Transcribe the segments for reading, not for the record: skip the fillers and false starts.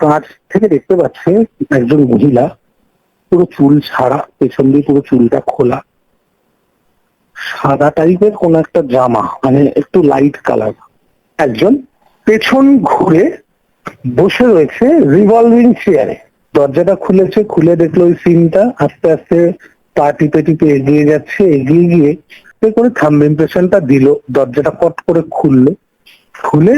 কাঁচ থেকে দেখতে পাচ্ছে একজন মহিলা, পুরো চুল ছাড়া, পেছন দিয়ে পুরো চুলটা খোলা, সাদা টাইপের কোন একটা জামা, মানে একটু লাইট কালার, একজন পেছন ঘুরে বসে রয়েছে রিভলভিং চেয়ারে। দরজাটা খুলেছে, খুলে দেখলো ওই সিনটা, আস্তে আস্তে পা টিপে টিপে এগিয়ে যাচ্ছে, এগিয়ে গিয়ে করে থাম্ব ইমপ্রেশনটা দিল, দরজাটা কট করে খুললো, খুলে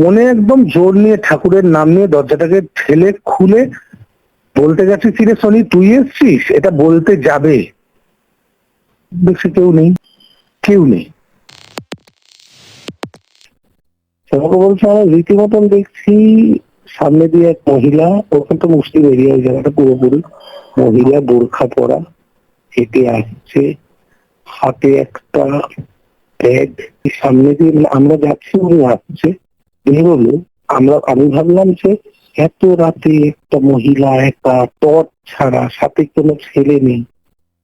মনে একদম জোর নিয়ে ঠাকুরের নাম নিয়ে দরজাটাকে ঠেলে খুলে বলতে গেছে, কিরে সনি তুই এসছিস, এটা বলতে যাবে, দেখছি কেউ নেই, কেউ নেই। আমাকে বলছে, আমার রীতিমতন দেখছি সামনে দিয়ে এক মহিলা, ওখান তো মুসলিম এরিয়া ওই জায়গাটা পুরোপুরি, মহিলা বোরখা পরা হেঁটে আসছে, হাতে একটা ব্যাগ, সামনে দিয়ে মানে আমরা যাচ্ছি উনি আসছে। এগোলো, আমি ভাবলাম যে এত রাতে একটা মহিলা একা, টর্চ ছাড়া, সাথে কোনো ছেলে নেই,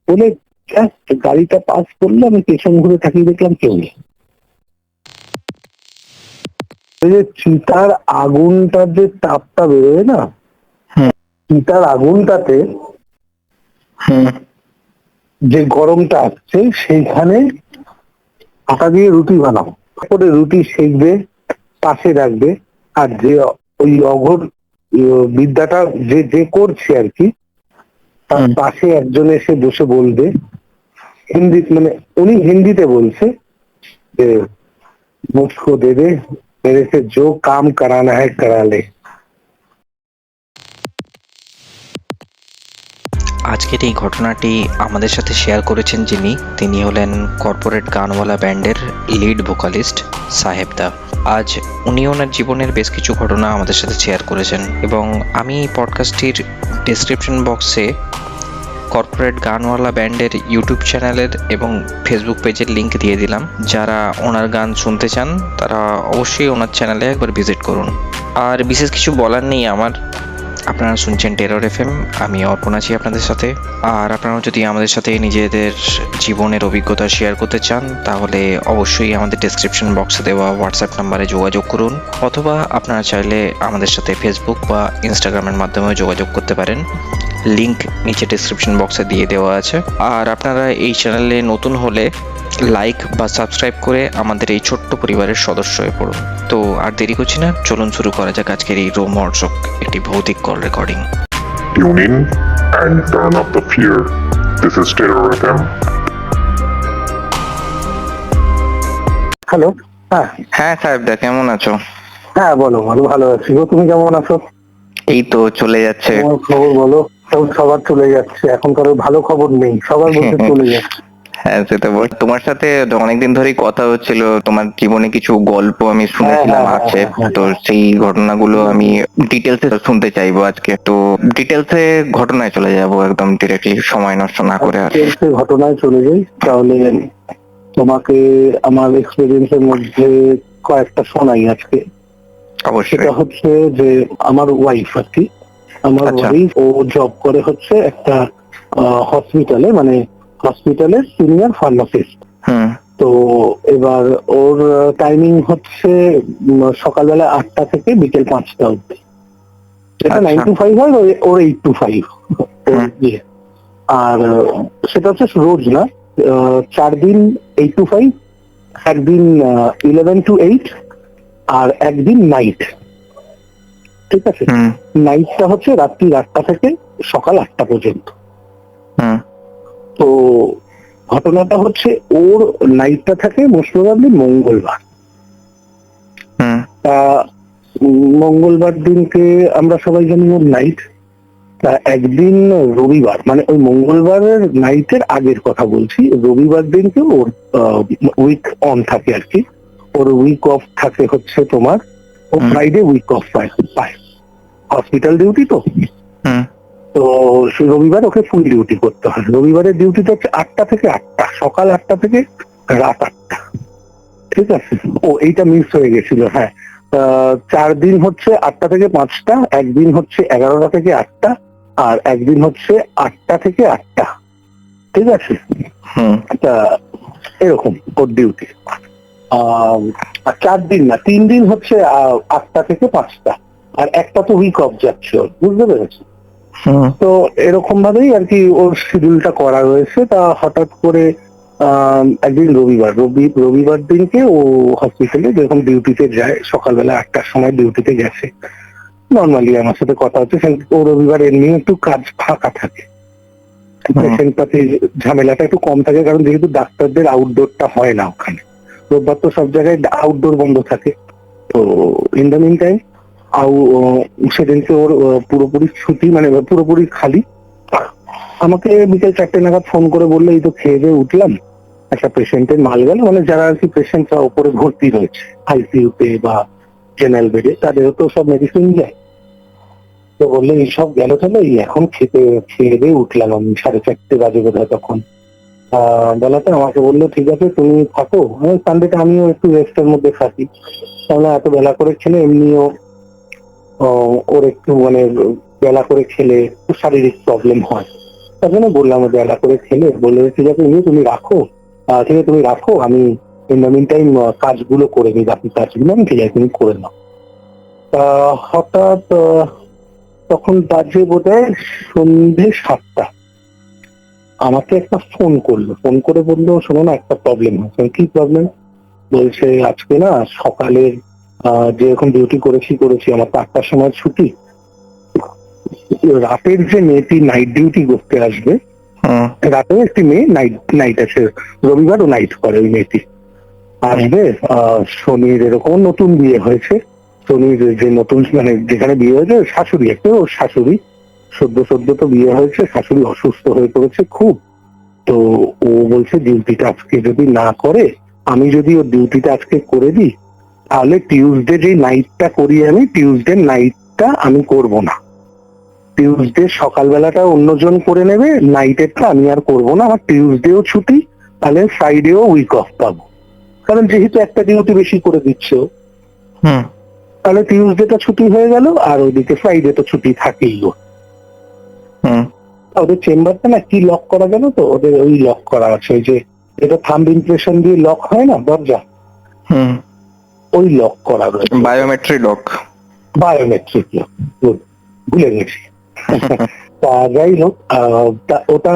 বলে জাস্ট গাড়িটা পাস করলো, আমি পেছন ঘুরে তাকিয়ে দেখলাম কেউ নেই। এই যে চিতার আগুনটার যে তাপটা বেরোয় না, চিতার আগুনটাতে যে গরমটা আসছে, সেইখানে আটা দিয়ে রুটি বানাও, করে রুটি সেকবে, পাশে রাখবে, আর যে ওই অঘোর বিদ্যাটা যে যে করছে আর কি, তার পাশে একজন এসে বসে বলবে হিন্দি, মানে উনি হিন্দিতে বলছে যে মুঝকো দে দে মেরে সে জো কাম করানা হ্যায় করা লে। আজকের এই ঘটনাটি আমাদের সাথে শেয়ার করেছেন তিনি হলেন কর্পোরেট গানওয়ালা ব্যান্ডের লিড ভোকালিস্ট সাহেবদা। আজ উনি ওনার জীবনের বেশ কিছু ঘটনা আমাদের সাথে শেয়ার করেছেন, এবং আমি এই পডকাস্টটির ডেসক্রিপশন বক্সে কর্পোরেট গানওয়ালা ব্যান্ডের ইউটিউব চ্যানেলের এবং ফেসবুক পেজের লিঙ্ক দিয়ে দিলাম। যারা ওনার গান শুনতে চান তারা অবশ্যই ওনার চ্যানেলে একবার ভিজিট করুন। আর বিশেষ কিছু বলার নেই আমার। আপনারা শুনছেন টেরর এফএম, আমি অর্পণ আছি আপনাদের সাথে। আর আপনারা যদি আমাদের সাথে নিজেদের জীবনের অভিজ্ঞতা শেয়ার করতে চান তাহলে অবশ্যই আমাদের ডেসক্রিপশন বক্সে দেওয়া হোয়াটসঅ্যাপ নাম্বারে যোগাযোগ করুন, অথবা আপনারা চাইলে আমাদের সাথে ফেসবুক বা ইনস্টাগ্রামের মাধ্যমেও যোগাযোগ করতে পারেন। লিংক নিচে ডেসক্রিপশন বক্সে দিয়ে দেওয়া আছে। আর আপনারা এই চ্যানেলে নতুন হলে লাইক বা সাবস্ক্রাইব করে আমাদের এই ছোট্ট পরিবারের সদস্য হয়ে পড়ুন। তো আর দেরি করছি না, চলুন শুরু করা যাক আজকের এই রোমহর্ষক একটি ভৌতিক call recording. Tune in and turn up the fear. This is Terror FM. Hello, হ্যাঁ সাহেবদা, কেমন আছো? হ্যাঁ বলো, ভালো আছি গো, তুমি কেমন আছো? এই তো চলে যাচ্ছে। তোমার খবর বলো। সবার চলে যাচ্ছে, এখন কারো ভালো খবর নেই, সবার বলতে চলে যাচ্ছে। হ্যাঁ সেটা বল। তোমার সাথে অনেকদিন ধরেই কথা হচ্ছিল, তোমার জীবনে কিছু গল্প আমি শুনেছিলাম আছে, তো সেই ঘটনাগুলো আমি ডিটেলসে শুনতে চাইবো আজকে। তো ডিটেলসে ঘটনায় চলে যাব একদম ডিরেক্টলি, সময় নষ্ট না করে। ঘটনায় চলে যাই তাহলে। তোমাকে আমার এক্সপেরিয়েন্সের মধ্যে কয়েকটা শোনাই আজকে। অবশ্যই। সেটা হচ্ছে যে আমার ওয়াইফ আর কি, আমার ওয়াইফ ও জব করে হচ্ছে একটা হসপিটালে, মানে হসপিটালের সিনিয়র ফার্মাসিস্ট। তো এবার ওর টাইমিং হচ্ছে সকালবেলা 8টা থেকে বিকেল 5টা অব্দি, যেটা 9 to 5 হয়, ওর 8 to 5। আর সেটা হচ্ছে রোজ না, 4 দিন 8 to 5, একদিন 11 to 8, আর একদিন নাইট। ঠিক আছে, নাইটটা হচ্ছে রাত্রি 8টা থেকে সকাল 8টা পর্যন্ত। তো ঘটনাটা হচ্ছে ওর নাইটটা থাকে মোস্ট প্রবাবলি মঙ্গলবার। তা মঙ্গলবার দিনকে আমরা সবাই জানি ওর নাইট। তা একদিন রবিবার, মানে ওই মঙ্গলবারের নাইটের আগের কথা বলছি, রবিবার দিনকে ওর উইক অন থাকে আর কি। ওর উইক অফ থাকে হচ্ছে তোমার, ও ফ্রাইডে উইক অফ পায়, হসপিটাল ডিউটি তো। তো রবিবার ওকে ফুল ডিউটি করতে হয়। রবিবারের ডিউটিটা হচ্ছে 8টা থেকে 8টা, সকাল 8টা থেকে রাত 8টা। ঠিক আছে, ও এইটা মিস হয়ে গেছিল। হ্যাঁ, 4 দিন হচ্ছে 8টা থেকে 5টা, একদিন হচ্ছে 11টা থেকে 8টা, আর একদিন হচ্ছে 8টা থেকে 8টা। ঠিক আছে, তা এরকম ওর ডিউটি। আর 4 দিন না, 3 দিন হচ্ছে 8টা থেকে 5টা, আর একটা তো উইক অফ যাচ্ছে ওর, বুঝতে পেরেছো? হুম তো এরকম ভাবেই আর কি ওর শিডিউলটা করা রয়েছে। তা হঠাৎ করে একদিন রবিবার দিনকে ও হসপিটালে যখন ডিউটিতে যায়, সকালবেলা 8টার সময় ডিউটিতে গেছে, নর্মালি আমার সাথে কথা হচ্ছে। ও রবিবার এমনি একটু কাজ ফাঁকা থাকে, পেশেন্ট পাতির ঝামেলাটা একটু কম থাকে, কারণ যেহেতু ডাক্তারদের আউটডোরটা হয় না ওখানে, রোববার তো সব জায়গায় আউটডোর বন্ধ থাকে। তো ইন দ্য মিন টাইম সেদিনকে ওর পুরোপুরি ছুটি, মানে পুরোপুরি খালি। আমাকে বিকেল 4টে নাগাদ ফোন করে বললো, এই তো খেয়ে দিয়ে উঠলাম, একটা পেশেন্টের মাল গেল, মানে যারা আর কি পেশেন্টরা উপরে ভর্তি রয়েছে আইসিইউতে বা জেনারেল বেডে, তাদেরও তো সব মেডিসিন যায়। তো বললে এইসব গেল, তাহলে এই এখন খেয়ে দিয়ে উঠলাম আমি, 4:30 বাজে বোধ হয় তখন। বেলাতে আমাকে বললো ঠিক আছে তুমি থাকো, সানডেটা আমিও একটু রেস্টের মধ্যে থাকি, তাহলে এত বেলা করে খেলে এমনিও ওর একটু মানে বেলা করে খেলে একটু শারীরিক প্রবলেম হয়। তার জন্য বললাম বেলা করে খেলে, বললে ঠিক আছে তুমি রাখো, ঠিক আছে তুমি রাখো, আমি ইন দ্য মিন টাইম কাজগুলো করে নিই, বাকি কাজগুলো আমি ঠিক আছে তুমি করে নাও। হঠাৎ তখন বাজে বোধহয় সন্ধে 7টা, আমাকে একটা ফোন করলো, ফোন করে বললো শোনো না একটা প্রবলেম হচ্ছে। কি প্রবলেম? বলছে আজকে না সকালের যে এখন ডিউটি করেছি আমার তো 8টার সময় ছুটি, রাতের যে মেয়েটি নাইট ডিউটি করতে আসবে, রাতেও একটি মেয়ে নাইট আছে, রবিবার ও নাইট করে ওই মেয়েটি আসবে। শনির এরকম নতুন বিয়ে হয়েছে, শনির যে নতুন মানে যেখানে বিয়ে হয়েছে শাশুড়ি, একটা ওর শাশুড়ি সদ্য তো বিয়ে হয়েছে, শাশুড়ি অসুস্থ হয়ে পড়েছে খুব। তো ও বলছে ডিউটিটা আজকে যদি না করে, আমি যদি ওর ডিউটিটা আজকে করে দিই, তাহলে টিউসডে যে নাইটটা করি আমি, টিউসডে নাইটটা আমি করব না, টিউসডে সকালবেলাটা অন্যজন করে নেবে, নাইটেরটা আমি আর করবো না, আমার টিউসডেও ছুটি, তাহলে ফ্রাইডেও উইক অফ পাবো, কারণ যেহেতু একটা ডিউটি বেশি করে দিচ্ছে ও। তাহলে টিউসডেটা ছুটি হয়ে গেল, আর ওইদিকে ফ্রাইডে তো ছুটি থাকেই ওর। ওদের চেম্বারটা না কি লক করা গেল, তো ওদের ওই লক করা আছে, ওই যে এটা থাম্ব ইমপ্রেশন দিয়ে লক হয় না দরজা, ওই লক করা রয়েছে, বায়োমেট্রিক লক। বায়োমেট্রিক লক, ভুলে গেছি। তা যাই হোক, ওটা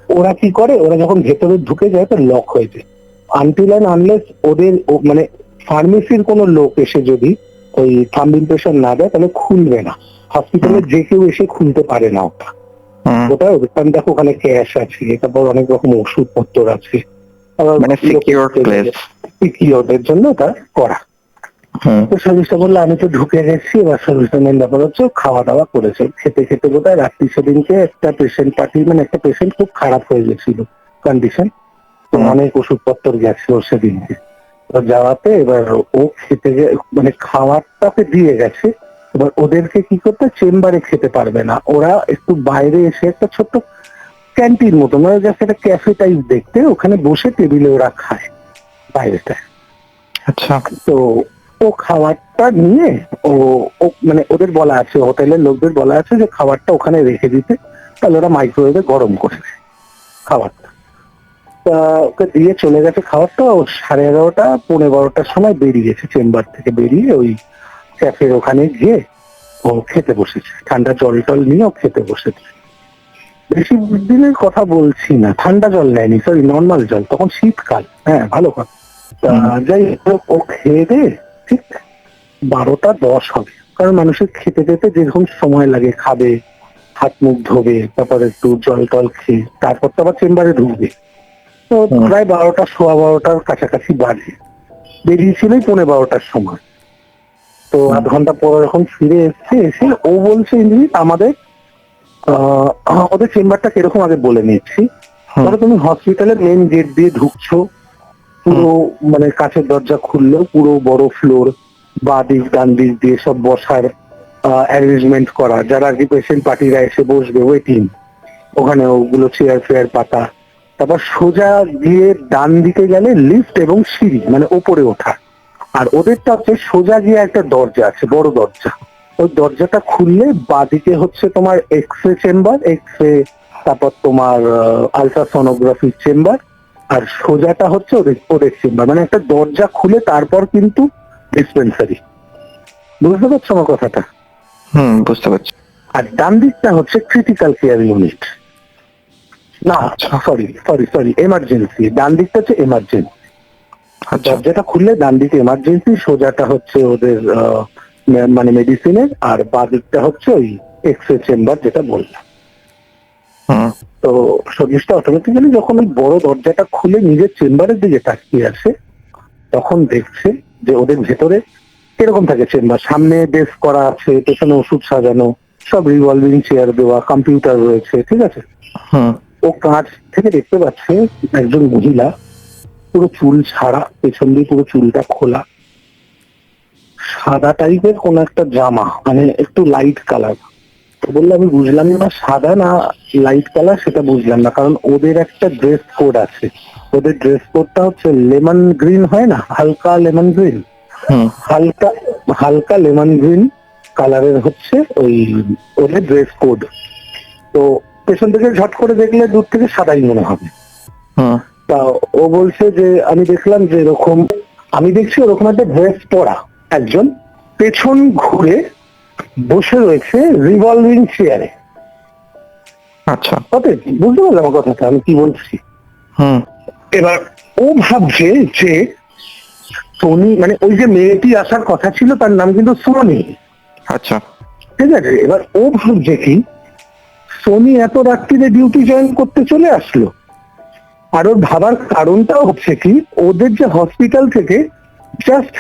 ওরা কি করে, ওরা যখন ভেতরে ঢুকে যায় তো লক হয়ে যায়, আনটিল অ্যান্ড আনলেস ওদের মানে ফার্মেসির কোনো লোক এসে যদি ওই থাম্ব ইমপ্রেশন না দেয় তাহলে খুলবে না, হসপিটালে যে কেউ এসে খুলতে পারে না ওটা। ওটা কারণ দেখো ওখানে ক্যাশ আছে, তারপর অনেক রকম ওষুধপত্র আছে, মানে সিকিউর প্লেস, সিকিউরদের জন্য ওটা করা। তো সার্ভিসটা বললো আমি তো ঢুকে গেছি, এবার সার্ভিসটা মেন ব্যাপার হচ্ছে খাওয়া দাওয়া করেছে, খেতে বোধহয় রাত্রি সেদিনকে একটা পেশেন্ট পার্টি, মানে একটা পেশেন্ট খুব খারাপ হয়ে গেছিল কন্ডিশন, তো অনেক ওষুধপত্র গেছে ওর সেদিনকে। তো যাওয়াতে এবার ও খেতে মানে খাওয়ারটাকে দিয়ে গেছে, এবার ওদেরকে কি করতে, চেম্বারে খেতে পারবে না, ওরা একটু বাইরে এসে একটা ছোট্ট ক্যান্টিন মতো, মানে জাস্ট একটা ক্যাফে টাইপ দেখতে, ওখানে বসে টেবিলে ওরা খায় বাইরেটা। আচ্ছা। তো ও খাবারটা নিয়ে ও মানে ওদের বলা আছে, হোটেলের লোকদের বলা আছে যে খাবারটা ওখানে রেখে দিতে, তাহলে ওরা মাইক্রোওয়েভে গরম করে দেয় খাবারটা। তা ওকে দিয়ে চলে গেছে খাবারটা, ও 11:30 12টার সময় বেরিয়েছে চেম্বার থেকে, বেরিয়ে ওই ক্যাফের ওখানে গিয়ে ও খেতে বসেছে, ঠান্ডা জল টল নিয়ে ও খেতে বসেছে। বেশি দিনের কথা বলছি না, ঠান্ডা জল নেয়নি, সরি নর্মাল জল, তখন শীতকাল, হ্যাঁ ভালো কথা। তা যাই হোক ও খেয়ে দে ঠিক 12টা 10 হবে, কারণ মানুষের খেতে যেতে যেরকম সময় লাগে, খাবে, হাত মুখ ধোবে, তারপর একটু জল টল খেয়ে তারপর তো আবার চেম্বারে ঢুকবে। তো প্রায় 12টা 12:15 কাছাকাছি বাজে, বেরিয়েছিলই 12:15টার সময়। তো আধ ঘন্টা পর যখন ফিরে এসে ও বলছে ইংলিশ আমাদের ওদের চেম্বারটা কিরকম আগে বলে নিচ্ছি। ধরো তুমি হসপিটালের মেন গেট দিয়ে ঢুকছো, পুরো মানে কাঁচের দরজা খুললেও পুরো বড় ফ্লোর, বাঁ দিক ডান দিক দিয়ে সব বসার অ্যারেঞ্জমেন্ট করা, যারা আর কি পেশেন্ট পার্টিরা এসে বসবে ওয়েটিং, ওখানে ওগুলো চেয়ার ফেয়ার পাতা। তারপর সোজা গিয়ে ডান দিকে গেলে লিফট এবং সিঁড়ি, মানে ওপরে ওঠা। আর ওদেরটা হচ্ছে সোজা গিয়ে একটা দরজা আছে, বড় দরজা, ওই দরজাটা খুললে বাঁদিকে হচ্ছে তোমার এক্সরে চেম্বার, তারপর তোমার আলট্রাসোনোগ্রাফি চেম্বার, আর সোজাটা হচ্ছে ওদের চেম্বার, মানে একটা দরজা খুলে তারপর কিন্তু ডিসপেন্সারি। বুঝতে পারছো আমার কথাটা? বুঝতে পারছি। আর ডান দিকটা হচ্ছে ক্রিটিক্যাল কেয়ার ইউনিট, না সরি এমার্জেন্সি। ডান দিকটা হচ্ছে এমার্জেন্সি। আচ্ছা। দরজাটা খুললে ডান দিকে এমার্জেন্সি, সোজাটা হচ্ছে ওদের মানে মেডিসিনের, আর বাঁ দিকটা হচ্ছে ওই এক্স রে চেম্বার যেটা বললাম। হুম তো সতীশটা অটোমেটিক্যালি যখন ওই বড় দরজাটা খুলে নিজের চেম্বারের দিকে তাকিয়ে আসে, তখন দেখছে যে ওদের ভেতরে কিরকম থাকে চেম্বার। সামনে ডেস্ক করা আছে, পেছনে ওষুধ সাজানো, সব রিভলভিং চেয়ার দেওয়া, কম্পিউটার রয়েছে, ঠিক আছে। হুম ও কাঁচ থেকে দেখতে পাচ্ছে একজন মহিলা, পুরো চুল ছাড়া, পেছন দিয়ে পুরো চুলটা খোলা, সাদা টাইপের কোন একটা জামা, মানে একটু লাইট কালার। তো বললো আমি বুঝলাম না সাদা না লাইট কালার, সেটা বুঝলাম না, কারণ ওদের একটা ড্রেস কোড আছে। ওদের ড্রেস কোডটা হচ্ছে লেমন গ্রিন, হয় না, হালকা লেমন গ্রিন, হুম হালকা হালকা লেমন গ্রিন কালারের হচ্ছে ওই ওদের ড্রেস কোড। তো পেছন থেকে ঝট করে দেখলে দূর থেকে সাদাই মনে হবে। হুম তা ও বলছে যে আমি দেখলাম যে এরকম, আমি দেখছি ওরকম একটা ড্রেস পরা একজন পেছন ঘুরে বসে রয়েছে রিভলভিং চেয়ারে। আচ্ছা। বুঝতে পারলাম আমার কথাটা আমি কি বলছি? হুম এবার ও ভাবছে যে সোনি, মানে ওই যে মেয়েটি আসার কথা ছিল তার নাম কিন্তু সোনি, আচ্ছা। ঠিক আছে। এবার ও ভাবছে কি সোনি এত রাত্রিরে ডিউটি জয়েন করতে চলে আসলো। আর ওর ভাবার কারণটাও হচ্ছে কি, ওদের যে হসপিটাল থেকে just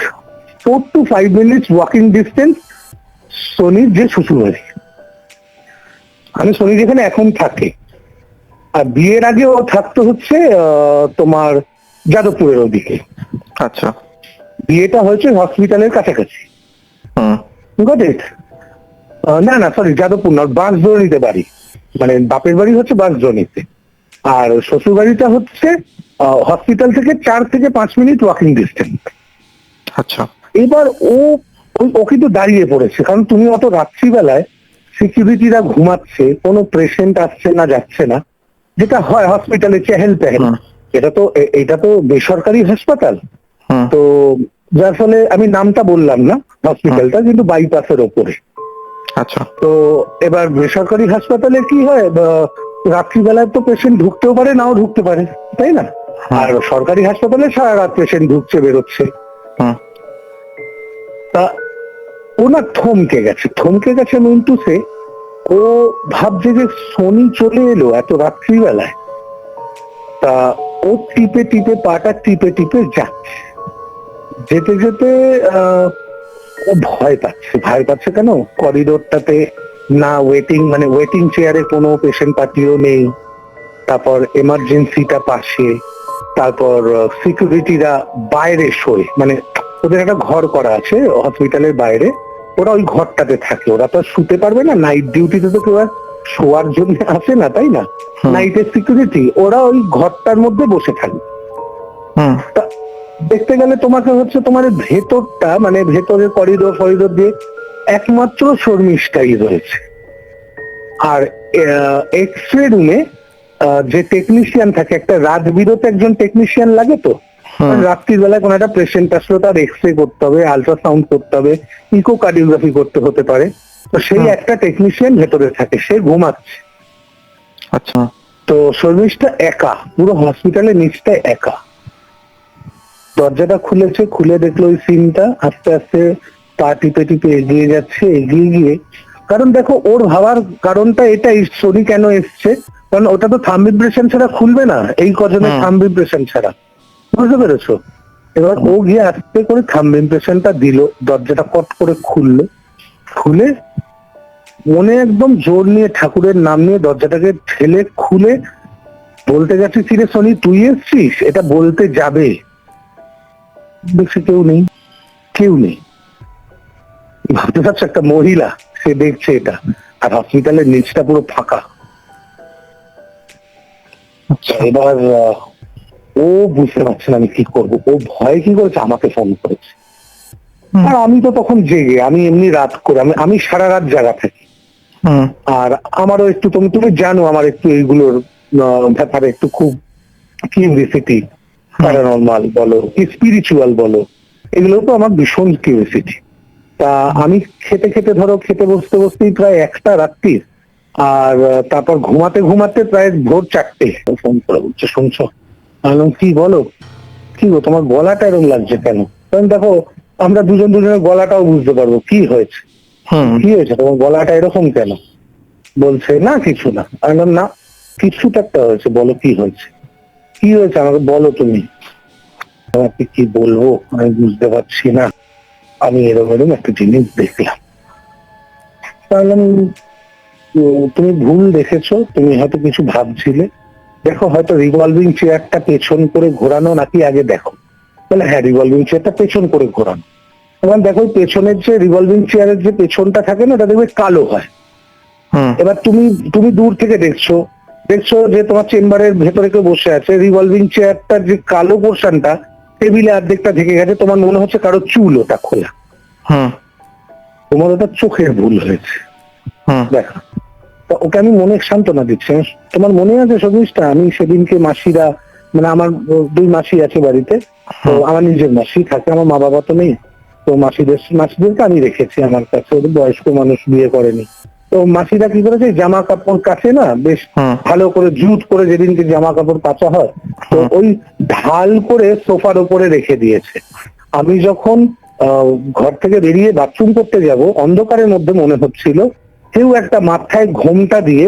4 to 5 minutes walking distance সোনির যে শ্বশুরবাড়ি, মানে সোনি যেখানে এখন থাকে। আর বিয়ের আগে ও থাকতো হচ্ছে তোমার যাদবপুরের ওদিকে। আচ্ছা। বিয়েটা হয়েছে হসপিটালের কাছাকাছি, হুম গট ইট। না সরি, যাদবপুর না, বাঁশদ্রোণীতে বাড়ি, মানে বাপের বাড়ি হচ্ছে বাঁশদ্রোণীতে, আর শ্বশুর বাড়িটা হচ্ছে হসপিটাল থেকে 4 থেকে 5 মিনিট ওয়াকিং ডিস্টেন্স। আচ্ছা। এবার ও কিন্তু দাঁড়িয়ে পড়েছে, কারণ তুমি অত রাত্রিবেলায় সিকিউরিটিরা ঘুমাচ্ছে, কোনো পেশেন্ট আসছে না যাচ্ছে না, যেটা হয় হসপিটালে চেহেল পেহেল। হুম। এটা তো বেসরকারি হাসপাতাল, হুম তো যার ফলে আমি নামটা বললাম না হসপিটালটা, কিন্তু বাইপাসের ওপরে। আচ্ছা। তো এবার বেসরকারি হাসপাতালে কি হয়, রাত্রিবেলায় তো পেশেন্ট ঢুকতেও পারে নাও ঢুকতে পারে, তাই না? আর সরকারি হাসপাতালে সারা রাত পেশেন্ট ঢুকছে বেরোচ্ছে। হুম তা ও না থমকে গেছে মিন্টু সে। ও ভাবছে যে সোনি চলে এলো এত রাত্রিবেলায়। তা ও টিপে টিপে পাটা টিপে টিপে যাচ্ছে, যেতে যেতে ও ভয় পাচ্ছে কেন, করিডোরটাতে না ওয়েটিং চেয়ারে কোনো পেশেন্ট পার্টিও নেই, তারপর এমার্জেন্সিটা পাশে, তারপর সিকিউরিটিরা বাইরে শোয়, মানে ওদের একটা ঘর করা আছে হসপিটালের বাইরে, ওরা ওই ঘরটাতে থাকে। ওরা তো আর শুতে পারবে না, নাইট ডিউটিতে তো কেউ আর শোয়ার জন্য আসে না, তাই না? নাইটের সিকিউরিটি, ওরা ওই ঘরটার মধ্যে বসে থাকে। হুম তা দেখতে গেলে তোমাকে হচ্ছে তোমার ভেতরটা, মানে ভেতরের করিডোর দিয়ে একমাত্র শর্মিষ্ঠাই রয়েছে। আর এক্স রে রুমে যে টেকনিশিয়ান থাকে, একটা রাত বিরতে একজন টেকনিশিয়ান লাগে। তো রাত্রির বেলায় কোন একটা পেশেন্ট আসলো, তার এক্স রে করতে হবে, আলট্রাসাউন্ড করতে হবে, ইকোকার্ডিওগ্রাফি করতে হতে পারে, তো সেই একটা টেকনিশিয়ান ভেতরে থাকে, সে ঘুমাচ্ছে। আচ্ছা। তো শর্মিষ্ঠা একা, পুরো হসপিটালের নিচটা একা। দরজাটা খুলেছে, খুলে দেখলো ওই সিনটা, আস্তে আস্তে পা টিপে টিপে এগিয়ে যাচ্ছে, এগিয়ে গিয়ে, কারণ দেখো ওর ভাবার কারণটা এটাই, সোনি কেন এসছে, কারণ ওটা তো থাম্ব ইমপ্রেশন ছাড়া খুলবে না, এই কজনের থাম্ব ইমপ্রেশন ছাড়া, বুঝতে পেরেছো? এবার ও গিয়ে আস্তে করে থাম্ব ইমপ্রেশনটা দিল, দরজাটা কট করে খুলে মনে একদম জোর নিয়ে ঠাকুরের নাম নিয়ে দরজাটাকে ঠেলে খুলে বলতে গেছে, চিরে সোনি তুই এসছিস, এটা বলতে যাবে, দেখছে কেউ নেই। ভাবতে পারছো, একটা মহিলা, সে দেখছে এটা, আর হসপিটালের নিচটা পুরো ফাঁকা। এবার ও বুঝতে পারছে না আমি কি করবো, ও ভয় কি করেছে, আমাকে ফোন করেছে। আর আমি তো তখন জেগে, আমি এমনি রাত করে, আমি সারা রাত জাগা থাকি। আর আমারও একটু, তুমি জানো আমার একটু এইগুলোর ব্যাপারে একটু খুব কিউরিওসিটি, প্যারানরমাল বলো, স্পিরিচুয়াল বলো, এগুলো তো আমার ভীষণ কিউরিওসিটি। তা আমি খেতে খেতে ধরো খেতে বসতে বসতেই প্রায় 1টা রাত্রির, আর তারপর ঘুমাতে ঘুমাতে প্রায় ভোর 4টে ফোন করে বলছে শুনছো। আমি বললাম কি বলো, কি গো তোমার গলাটা এরকম লাগছে কেন? কারণ দেখো আমরা দুজন দুজনের গলাটাও বুঝতে পারবো কি হয়েছে, কি হয়েছে তোমার গলাটা এরকম কেন? বলছে না কিছু না। আমি বললাম না কিছু তো একটা হয়েছে, বলো কি হয়েছে, কি হয়েছে আমাকে বলো তুমি। আমাকে কি বলবো আমি বুঝতে পারছি না, আমি এরকম এরকম একটা জিনিস দেখলাম। বললাম তুমি ভুল দেখেছো, তুমি হয়তো কিছু ভাবছিলে, দেখো হয়তো রিভলভিং চেয়ারটা পেছন করে ঘোরানো নাকি আগে দেখো। বলে হ্যাঁ রিভলভিং চেয়ারটা পেছন করে ঘোরানো। এবার দেখো পেছনের যে রিভলভিং চেয়ারের যে পেছনটা থাকে না ওটা দেখবে কালো হয়। এবার তুমি তুমি দূর থেকে দেখছো দেখছো যে তোমার চেম্বারের ভেতরে কেউ বসে আছে, রিভলভিং চেয়ারটার যে কালো পোর্শনটা টেবিলে অর্ধেকটা ঢেকে গেছে, তোমার মনে হচ্ছে কারো চুল ওটা খোলা। তোমার ওটা চোখের ভুল হয়েছে। দেখো তা ওকে আমি মনে সান্ত্বনা দিচ্ছি। তোমার মনে আছে সতীশটা, আমি সেদিনকে মাসিরা মানে আমার 2 মাসি আছে বাড়িতে, তো আমার নিজের মাসি থাকে, আমার মা বাবা তো নেই, তো মাসিদেরকে আমি রেখেছি আমার কাছে, ওদের বয়স্ক মানুষ বিয়ে করেনি। তো মাসিরা কি করেছে জামা কাপড় কাচে না বেশ ভালো করে জুত করে, যেদিনকে জামা কাপড় কাচা হয় তো ওই ঢাল করে সোফার উপরে রেখে দিয়েছে। আমি যখন ঘর থেকে বেরিয়ে বাথরুম করতে যাব অন্ধকারের মধ্যে মনে হচ্ছিল কেউ একটা মাথায় ঘোমটা দিয়ে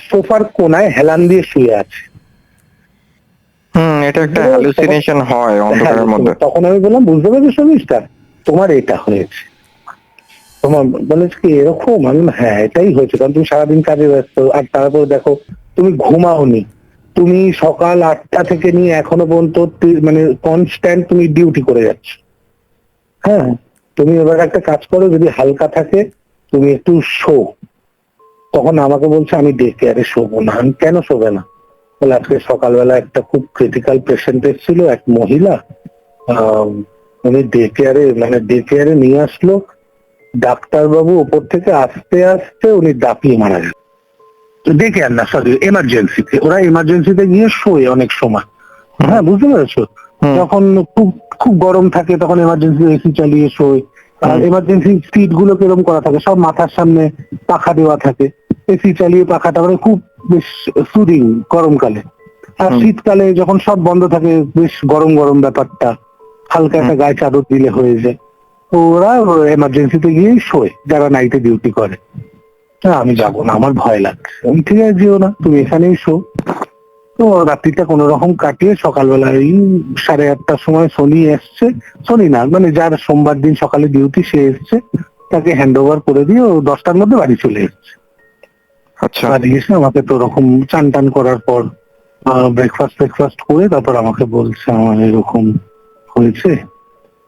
সোফার কোনায় হেলান দিয়ে শুয়ে আছে। এটা একটা হ্যালুসিনেশন হয় অন্ধকারের মধ্যে। তখন আমি বললাম বুঝতে পারছো সমিষ্টা তোমার এটা হয়েছে। তোমার বলে কি এরকম? আমি হ্যাঁ এটাই হয়েছে, কারণ তুমি সারাদিন কাজে ব্যস্ত, আর তারপরে দেখো তুমি ঘুমাওনি, তুমি সকাল 8টা থেকে নিয়ে এখনো পর্যন্ত মানে কনস্ট্যান্ট তুমি ডিউটি করে যাচ্ছ। হ্যাঁ তুমি এবার একটা কাজ করো, যদি হালকা থাকে তুমি একটু শো। তখন আমাকে বলছে আমি ডে কেয়ারে শোবো না। আমি কেন শোবে না? বলে আজকে সকালবেলা একটা খুব ক্রিটিক্যাল পেশেন্ট এসেছিল, এক মহিলা, উনি ডে কেয়ারে নিয়ে আসলো, ডাক্তারবাবু ওপর থেকে আস্তে আস্তে উনি দাপিয়ে মারা গেল। ডে কেয়ার না সরি এমার্জেন্সিতে, ওরা এমার্জেন্সিতে গিয়ে শোয় অনেক সময়। হ্যাঁ বুঝতে পেরেছো, যখন খুব খুব গরম থাকে তখন এমার্জেন্সি এসি চালিয়ে শোয়। আর এমার্জেন্সি সিট গুলো কিরকম করা থাকে, সব মাথার সামনে পাখা দেওয়া থাকে, এসি চালিয়ে পাখাটা মানে খুব বেশ সুদিং গরমকালে। আর শীতকালে যখন সব বন্ধ থাকে বেশ গরম গরম ব্যাপারটা, হালকা একটা গায়ে চাদর দিলে হয়ে যায়। তো ওরা এমার্জেন্সিতে গিয়েই শোয় যারা নাইটে ডিউটি করে। আমি যাবো না, আমার ভয় লাগছে। আমি ঠিক আছে যেও না, তুমি এখানেই শো। তো রাত্রিটা কোন রকম কাটিয়ে সকালবেলা এই 8:30টার সময় শনি এসছে, শনি না মানে যার সোমবার দিন সকালে ডিউটি সে এসছে, তাকে হ্যান্ড ওভার করে দিয়ে ও 10টার মধ্যে বাড়ি চলে এসছে। আচ্ছা বাড়ি এসে আমাকে তো ওরকম চান টান করার পর ব্রেকফাস্ট করে তারপর আমাকে বলছে আমার এরকম হয়েছে।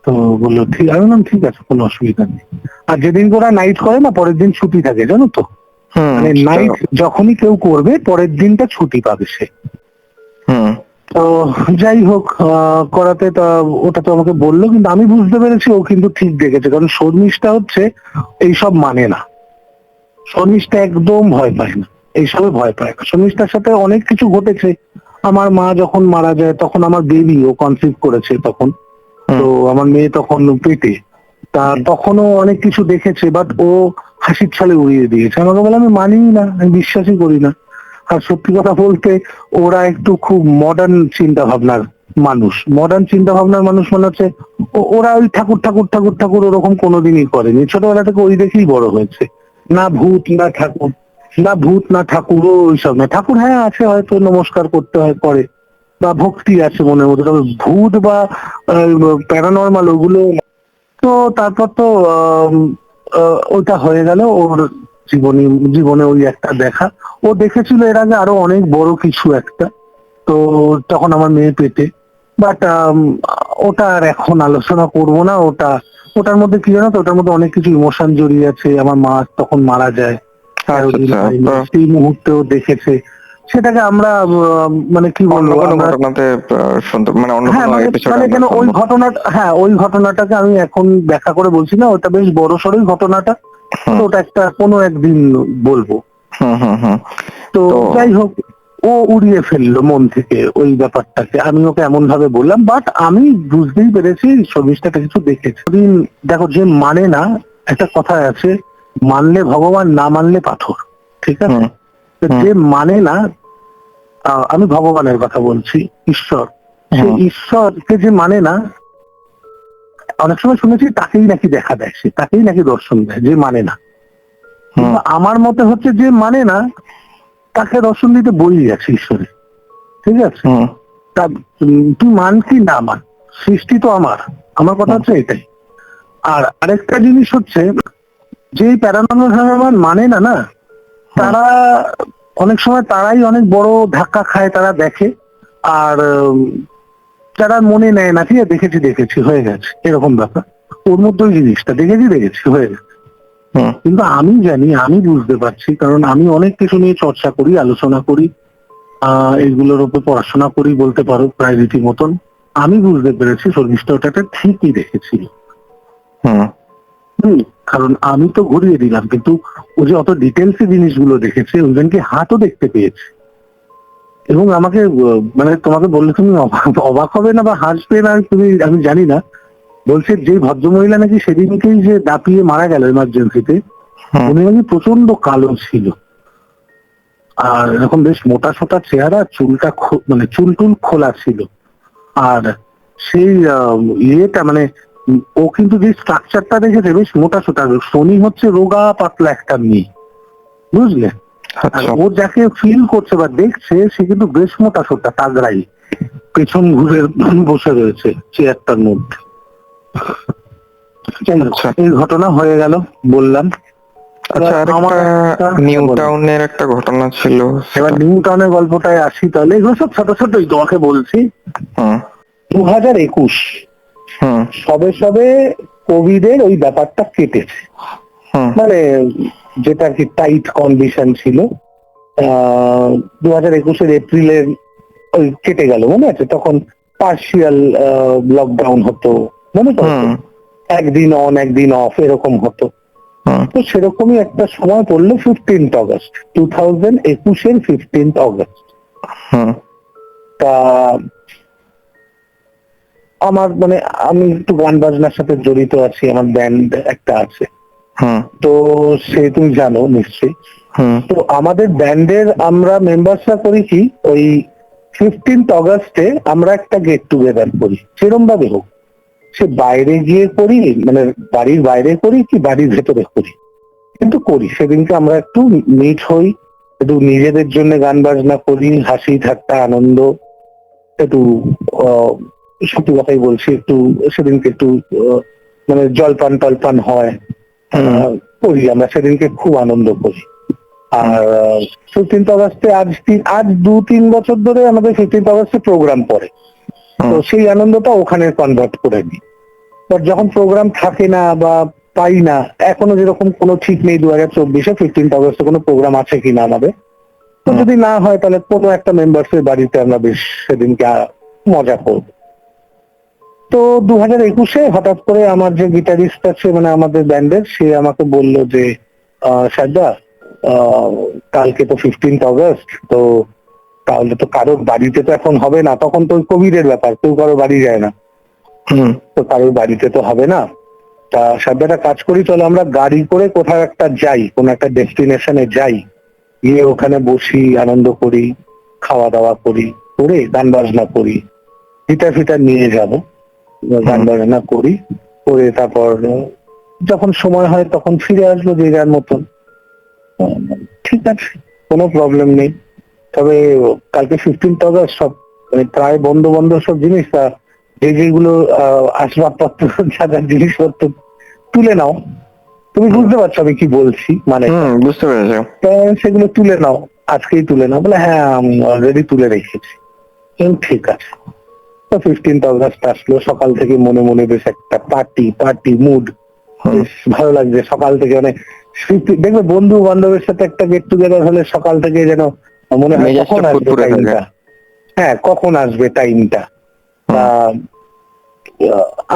তো বললো ঠিক, আমি বললাম ঠিক আছে কোনো অসুবিধা নেই। আর যেদিন ওরা নাইট করে না পরের দিন ছুটি থাকে জানো তো, মানে নাইট যখনই কেউ করবে পরের দিনটা ছুটি পাবে সে। তো যাই হোক করাতে তা ওটা তো আমাকে বললো, কিন্তু আমি বুঝতে পেরেছি ও কিন্তু ঠিক দেখেছে, কারণ শর্মিষ্ঠা হচ্ছে এইসব মানে না। শর্মিষ্ঠা একদম ভয় পায় না, এইসবে ভয় পায় না। শর্মিষ্ঠার সাথে অনেক কিছু ঘটেছে। আমার মা যখন মারা যায় তখন আমার বেবি ও কনসিভ করেছে তখন, তো আমার মেয়ে তখন পেটে, তা তখনও অনেক কিছু দেখেছে, বাট ও হাসির ছলে উড়িয়ে দিয়েছে। আমাকে বলে আমি মানি না, আমি বিশ্বাসই করি না। আর সত্যি কথা বলতে ওরা একটু খুব মডার্ন চিন্তা ভাবনার মানুষ। মডার্ন চিন্তা ভাবনার মানুষ মানে হচ্ছে ওরা ওই ঠাকুর ঠাকুর ঠাকুর ঠাকুর ওরকম কোনোদিনই করেনি, ছোটবেলা থেকে ওই দেখেই বড় হয়েছে। না ভূত না ঠাকুর, না ভূত না ঠাকুরও ওইসব না। ঠাকুর হ্যাঁ আছে, হয়তো নমস্কার করতে হয় করে, বা ভক্তি আছে মনের মধ্যে, তবে ভূত বা প্যারানর্মাল ওগুলো। তো তারপর তো ওটা হয়ে গেল ওর জীবনে ওই একটা দেখা। ও দেখেছিল এর আগে আরো অনেক বড় কিছু একটা, তো তখন আমার মেয়ে পেটে। বাট ওটা আর এখন আলোচনা করব না। ওটার মধ্যে কি জানো তো, ওটার মধ্যে অনেক কিছু ইমোশন জড়িয়ে আছে। আমার মা তখন মারা যায়, সেই মুহূর্তেও দেখেছে সেটাকে আমরা মানে কি বলবো কেন ওই ঘটনাটা, হ্যাঁ ওই ঘটনাটাকে আমি এখন ব্যাখ্যা করে বলছি না, ওটা বেশ বড় সড়ই ঘটনাটা, ওটা একটা কোনো একদিন বলবো। তো যাই হোক ও উড়িয়ে ফেললো মন থেকে ওই ব্যাপারটাকে। আমি ওকে এমন ভাবে বললাম, বাট আমি বুঝতেই পেরেছি শর্মিষ্ঠাটা কিছু দেখেছে। দেখো, যে মানে না, একটা কথা আছে, মানলে ভগবান, না মানলে পাথর, ঠিক আছে? হুম, তো যে মানে না, আমি ভগবানের কথা বলছি, ঈশ্বর, সেই ঈশ্বরকে যে মানে না, অনেক সময় শুনেছি তাকেই নাকি দেখা দেয়, সে তাকেই নাকি দর্শন দেয়, যে মানে না। কিন্তু আমার মতে হচ্ছে যে মানে না, তাকে দর্শন দিতে বই আছে ঈশ্বরের, ঠিক আছে? তা তুই মান কি না মান, সৃষ্টি তো আমার কথা হচ্ছে এটাই। আর আরেকটা জিনিস হচ্ছে, যে প্যারানর্মাল মানে না না, তারা অনেক সময় তারাই অনেক বড় ধাক্কা খায়, তারা দেখে। আর যারা মনে নেয় না, ঠিক আছে, দেখেছি হয়ে গেছে, এরকম ব্যাপার। ওর মধ্যে ওই জিনিসটা দেখেছি হয়ে গেছে। কিন্তু আমি জানি, আমি বুঝতে পারছি, কারণ আমি অনেক কিছু নিয়ে চর্চা করি, আলোচনা করি, এগুলোর উপর পড়াশোনা করি বলতে পারো, প্রায় রীতি মতন। আমি বুঝতে পেরেছি শর্মিষ্ঠা ওটাকে ঠিকই দেখেছিল। কারণ আমি তো ঘুরিয়ে দিলাম, কিন্তু ও যে অত ডিটেলসে জিনিসগুলো দেখেছে, ওইখানকে হাতও দেখতে পেয়েছে। এবং আমাকে মানে তোমাকে বললে তুমি অবাক হবে না বা হাসবে না, আমি জানি না। বলছে যে ভদ্রমহিলা নাকি সেদিনকেই যে দাপিয়ে মারা গেল এমার্জেন্সিতে, উনি নাকি প্রচন্ড কালো ছিল, আর এরকম বেশ মোটা সোটা চেহারা, চুলটা মানে চুল টুল খোলা ছিল। আর সেই ইয়েটা মানে ও কিন্তু যে স্ট্রাকচারটা দেখেছে বেশ মোটা সোটা, শনি হচ্ছে রোগা পাতলা একটা মেয়ে, বুঝলে? আর ও যাকে ফিল করছে বা দেখছে, সে কিন্তু বেশ মোটা সোটা তাগড়াই, পেছন ঘুরে বসে রয়েছে চেয়ারটার মধ্যে। এই ঘটনা হয়ে গেল, বললাম। আচ্ছা, আরেকটা নিউ টাউনের একটা ঘটনা ছিল। এবার নিউ টাউনের গল্পটায় আসি তাহলে। এগুলো সব ছোট ছোটই, তোমাকে বলছি। 2021 সবে সবে কোভিড এর ওই ব্যাপারটা কেটেছে, মানে যেটা কি টাইট কন্ডিশন ছিল। 2021 এপ্রিলের ওই কেটে গেল, মনে আছে? তখন পার্শিয়াল লকডাউন হতো, মনে করো? একদিন অন একদিন অফ এরকম হতো। তো সেরকমই একটা সময় পড়লো 15th অগস্ট, 2021 15th অগস্ট। তা আমার মানে আমি একটু গান বাজনার সাথে জড়িত আছি, আমার ব্যান্ড একটা আছে, তো সে তুমি জানো নিশ্চয়ই। তো আমাদের ব্যান্ডের আমরা মেম্বার্সরা করি কি, ওই 15th অগস্টে আমরা একটা গেট টুগেদার করি, সেরম ভাবে হোক, সে বাইরে গিয়ে করি, মানে বাড়ির বাইরে করি কি বাড়ির ভেতরে করি, কিন্তু করি। সেদিনকে আমরা একটু মিট হই, একটু নিজেদের জন্য গান বাজনা করি, হাসি ঠাট্টা আনন্দ, একটু সত্যি কথাই বলছি, একটু সেদিনকে একটু মানে জলপান টলপান হয়, করি আমরা সেদিনকে, খুব আনন্দ করি। আর 15th অগস্টে আজ 2-3 বছর ধরে আমাদের 15th অগস্টে প্রোগ্রাম পড়ে, তো সেই আনন্দটা ওখানে কনভার্ট করে দিই। বাট যখন প্রোগ্রাম থাকে না বা পাই না, এখনো যেরকম কোনো ঠিক নেই 2024-এ 15th অগস্টে কোনো প্রোগ্রাম আছে কিনা আমাদের, তো যদি না হয় তাহলে কোনো একটা মেম্বার্সের বাড়িতে আমরা বেশ সেদিনকে মজা করব। তো 2021-এ হঠাৎ করে আমার যে গিটারিস্ট আছে মানে আমাদের ব্যান্ডের, সে আমাকে বললো যে সাজ্জা, কালকে তো 15th অগস্ট, তো তাহলে তো কারোর বাড়িতে তো এখন হবে না, তখন তো কোভিড এর ব্যাপার, কেউ কারোর বাড়ি যায় না, তো কারোর বাড়িতে তো হবে না। তা সাজ্জাটা কাজ করি, চলো আমরা গাড়ি করে কোথাও একটা যাই, কোন একটা ডেস্টিনেশনে যাই, গিয়ে ওখানে বসি, আনন্দ করি, খাওয়া দাওয়া করি, করে গান বাজনা করি, গিটার ফিটার নিয়ে যাবো, গান বাজনা করি, করে তারপর যখন সময় হয় তখন ফিরে আসবো যে যার মতন। ঠিক আছে, কোনো প্রবলেম নেই। তবে কালকে 15th অগস্ট, সব মানে প্রায় বন্ধু বান্ধব সব জিনিস, যেগুলো আসবাবপত্র, যা যা জিনিসপত্র তুলে নাও। তুমি বুঝতে পারছো আমি কি বলছি, মানে বুঝতে পেরেছো? সেগুলো তুলে নাও, আজকেই তুলে নাও। বলে হ্যাঁ, আমি অলরেডি তুলে রেখেছি। ঠিক আছে। তো 15th অগস্ট আসলো, সকাল থেকে মনে মনে বেশ একটা পার্টি মুড, বেশ ভালো লাগছে সকাল থেকে। মানে দেখবে বন্ধু বান্ধবের সাথে একটা গেট টুগেদার হলে সকাল থেকে যেন মনে হয় কখন আসবে টাইমটা, হ্যাঁ কখন আসবে টাইমটা।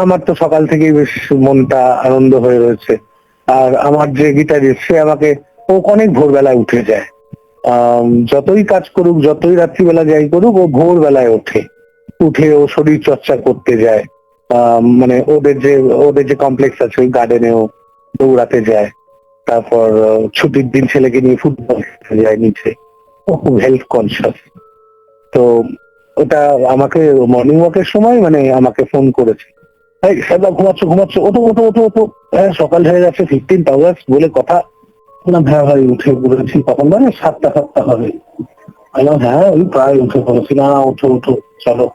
আমার তো সকাল থেকেই বেশ মনটা আনন্দ হয়ে রয়েছে। আর আমার যে গিটারিস্ট, সে আমাকে, ও অনেক ভোরবেলায় উঠে যায়, যতই কাজ করুক, যতই রাত্রিবেলা যাই করুক, ও ভোরবেলায় উঠে ও শরীর চর্চা করতে যায়। মানে ওদের যে কমপ্লেক্স আছে ওই গার্ডেনেও দৌড়াতে যায়। তারপর ছুটির দিন ছেলেকে নিয়ে ফুটবল খেলতে যায় নিচে। ও খুব হেলথ কনসিয়াস। তো ওটা আমাকে মর্নিং ওয়াকের সময় মানে আমাকে ফোন করেছে, এই সাদা ঘুমাচ্ছ, ওঠো ওঠো ওঠো ওঠো, হ্যাঁ সকাল হয়ে গেছে, 15th অগস্ট বলে কথা। না হ্যাঁ ভাই উঠে পড়েছি, তখন মানে 7টা হবে। বললাম হ্যাঁ ওই প্রায় উঠে পড়েছি। না ওঠো ওঠো, চলো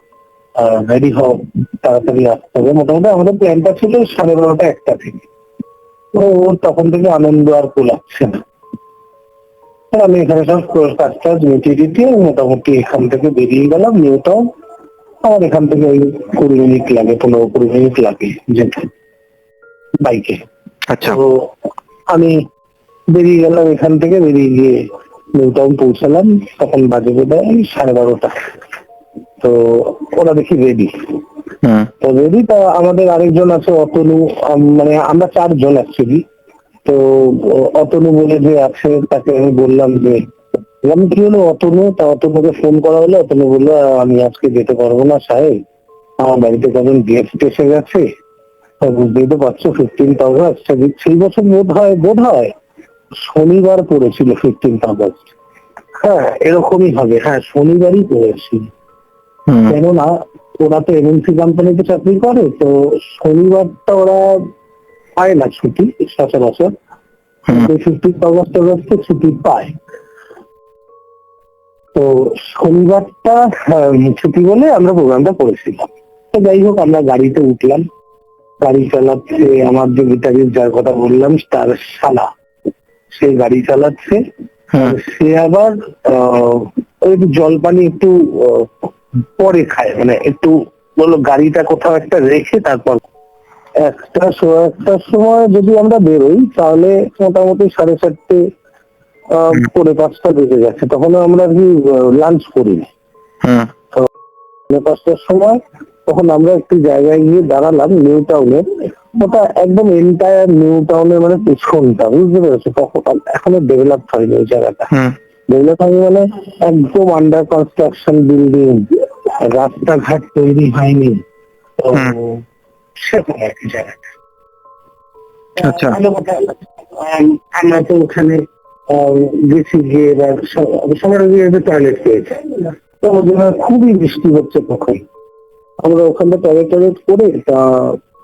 রেডি হও, তাড়াতাড়ি আসতে হবে। মোটামুটি আমাদের প্ল্যানটা ছিল 12:30 1টা থেকে। তো ওর তখন থেকে আনন্দ আর কোলাচ্ছে না। তো আমি এখানে সব কাজ টাজ মিটিয়ে টিটিয়ে মোটামুটি এখান থেকে বেরিয়ে গেলাম নিউ টাউন। আমার এখান থেকে ওই 20 মিনিট লাগে, 15-20 মিনিট লাগে যেতে বাইকে। আচ্ছা। তো আমি বেরিয়ে গেলাম এখান থেকে, বেরিয়ে গিয়ে নিউ টাউন পৌঁছালাম। তখন বাজে বোধহয় 12:30। তো ওরা দেখি রেডি। হুম তো রেডি, তা আমাদের আরেকজন আছে অতনু, মানে আমরা 4 জন অ্যাকচুয়ালি। তো অতনু বলে যে আছে, তাকে আমি বললাম যে কি হলো অতনু, তা অতনুকে ফোন করা হলো। অতনু বললো আমি আজকে যেতে পারবো না সাহেব, আমার বাড়িতে কজন গেস্ট এসে গেছে। বুঝতেই তো পারছো 15th অগস্ট সেই বছর বোধ হয় শনিবার পড়েছিল 15th অগস্ট। হ্যাঁ এরকমই হবে, হ্যাঁ শনিবারই পড়েছিল। হুম কেননা ওরা তো এমএনসি কোম্পানিতে চাকরি করে, তো শনিবারটা ওরা পায় না ছুটি সচরাচর। হুম 15th অগস্টে ছুটি পায়। তো শনিবারটা ছুটি বলে আমরা প্রোগ্রামটা করেছিলাম। তো যাই হোক আমরা গাড়িতে উঠলাম। গাড়ি চালাচ্ছে আমার যে গিটারিস্ট যার কথা বললাম তার শালা, সে গাড়ি চালাচ্ছে। হুম সে আবার ওই একটু জলপানি একটু পরে খায়, মানে একটু বললো গাড়িটা কোথাও একটা রেখে তারপর 1টার সময় যদি আমরা বেরোই তাহলে মোটামুটি 4:30 4:45 বেজে গেছে। তখন আমরা আর কি লাঞ্চ করিনি। হুম 5টার সময় তখন আমরা একটি জায়গায় গিয়ে দাঁড়ালাম নিউ টাউনে। ওটা একদম এন্টায়ার নিউ টাউনের মানে পেছনটা, বুঝতে পেরেছো? তখন এখনো ডেভেলপ হয়নি ওই জায়গাটা। হুম ডেভেলপ হয়নি মানে একদম আন্ডার কনস্ট্রাকশন বিল্ডিং, রাস্তাঘাট তৈরি হয়নি। তো সেরকম আর কি জায়গাটা। আচ্ছা। ভালো কথা। আমরা তো ওখানে গেছি গিয়ে এবার সবার আগে টয়লেট পেয়েছি। তো খুবই বৃষ্টি হচ্ছে তখন। আমরা ওখানে টয়লেট করে তা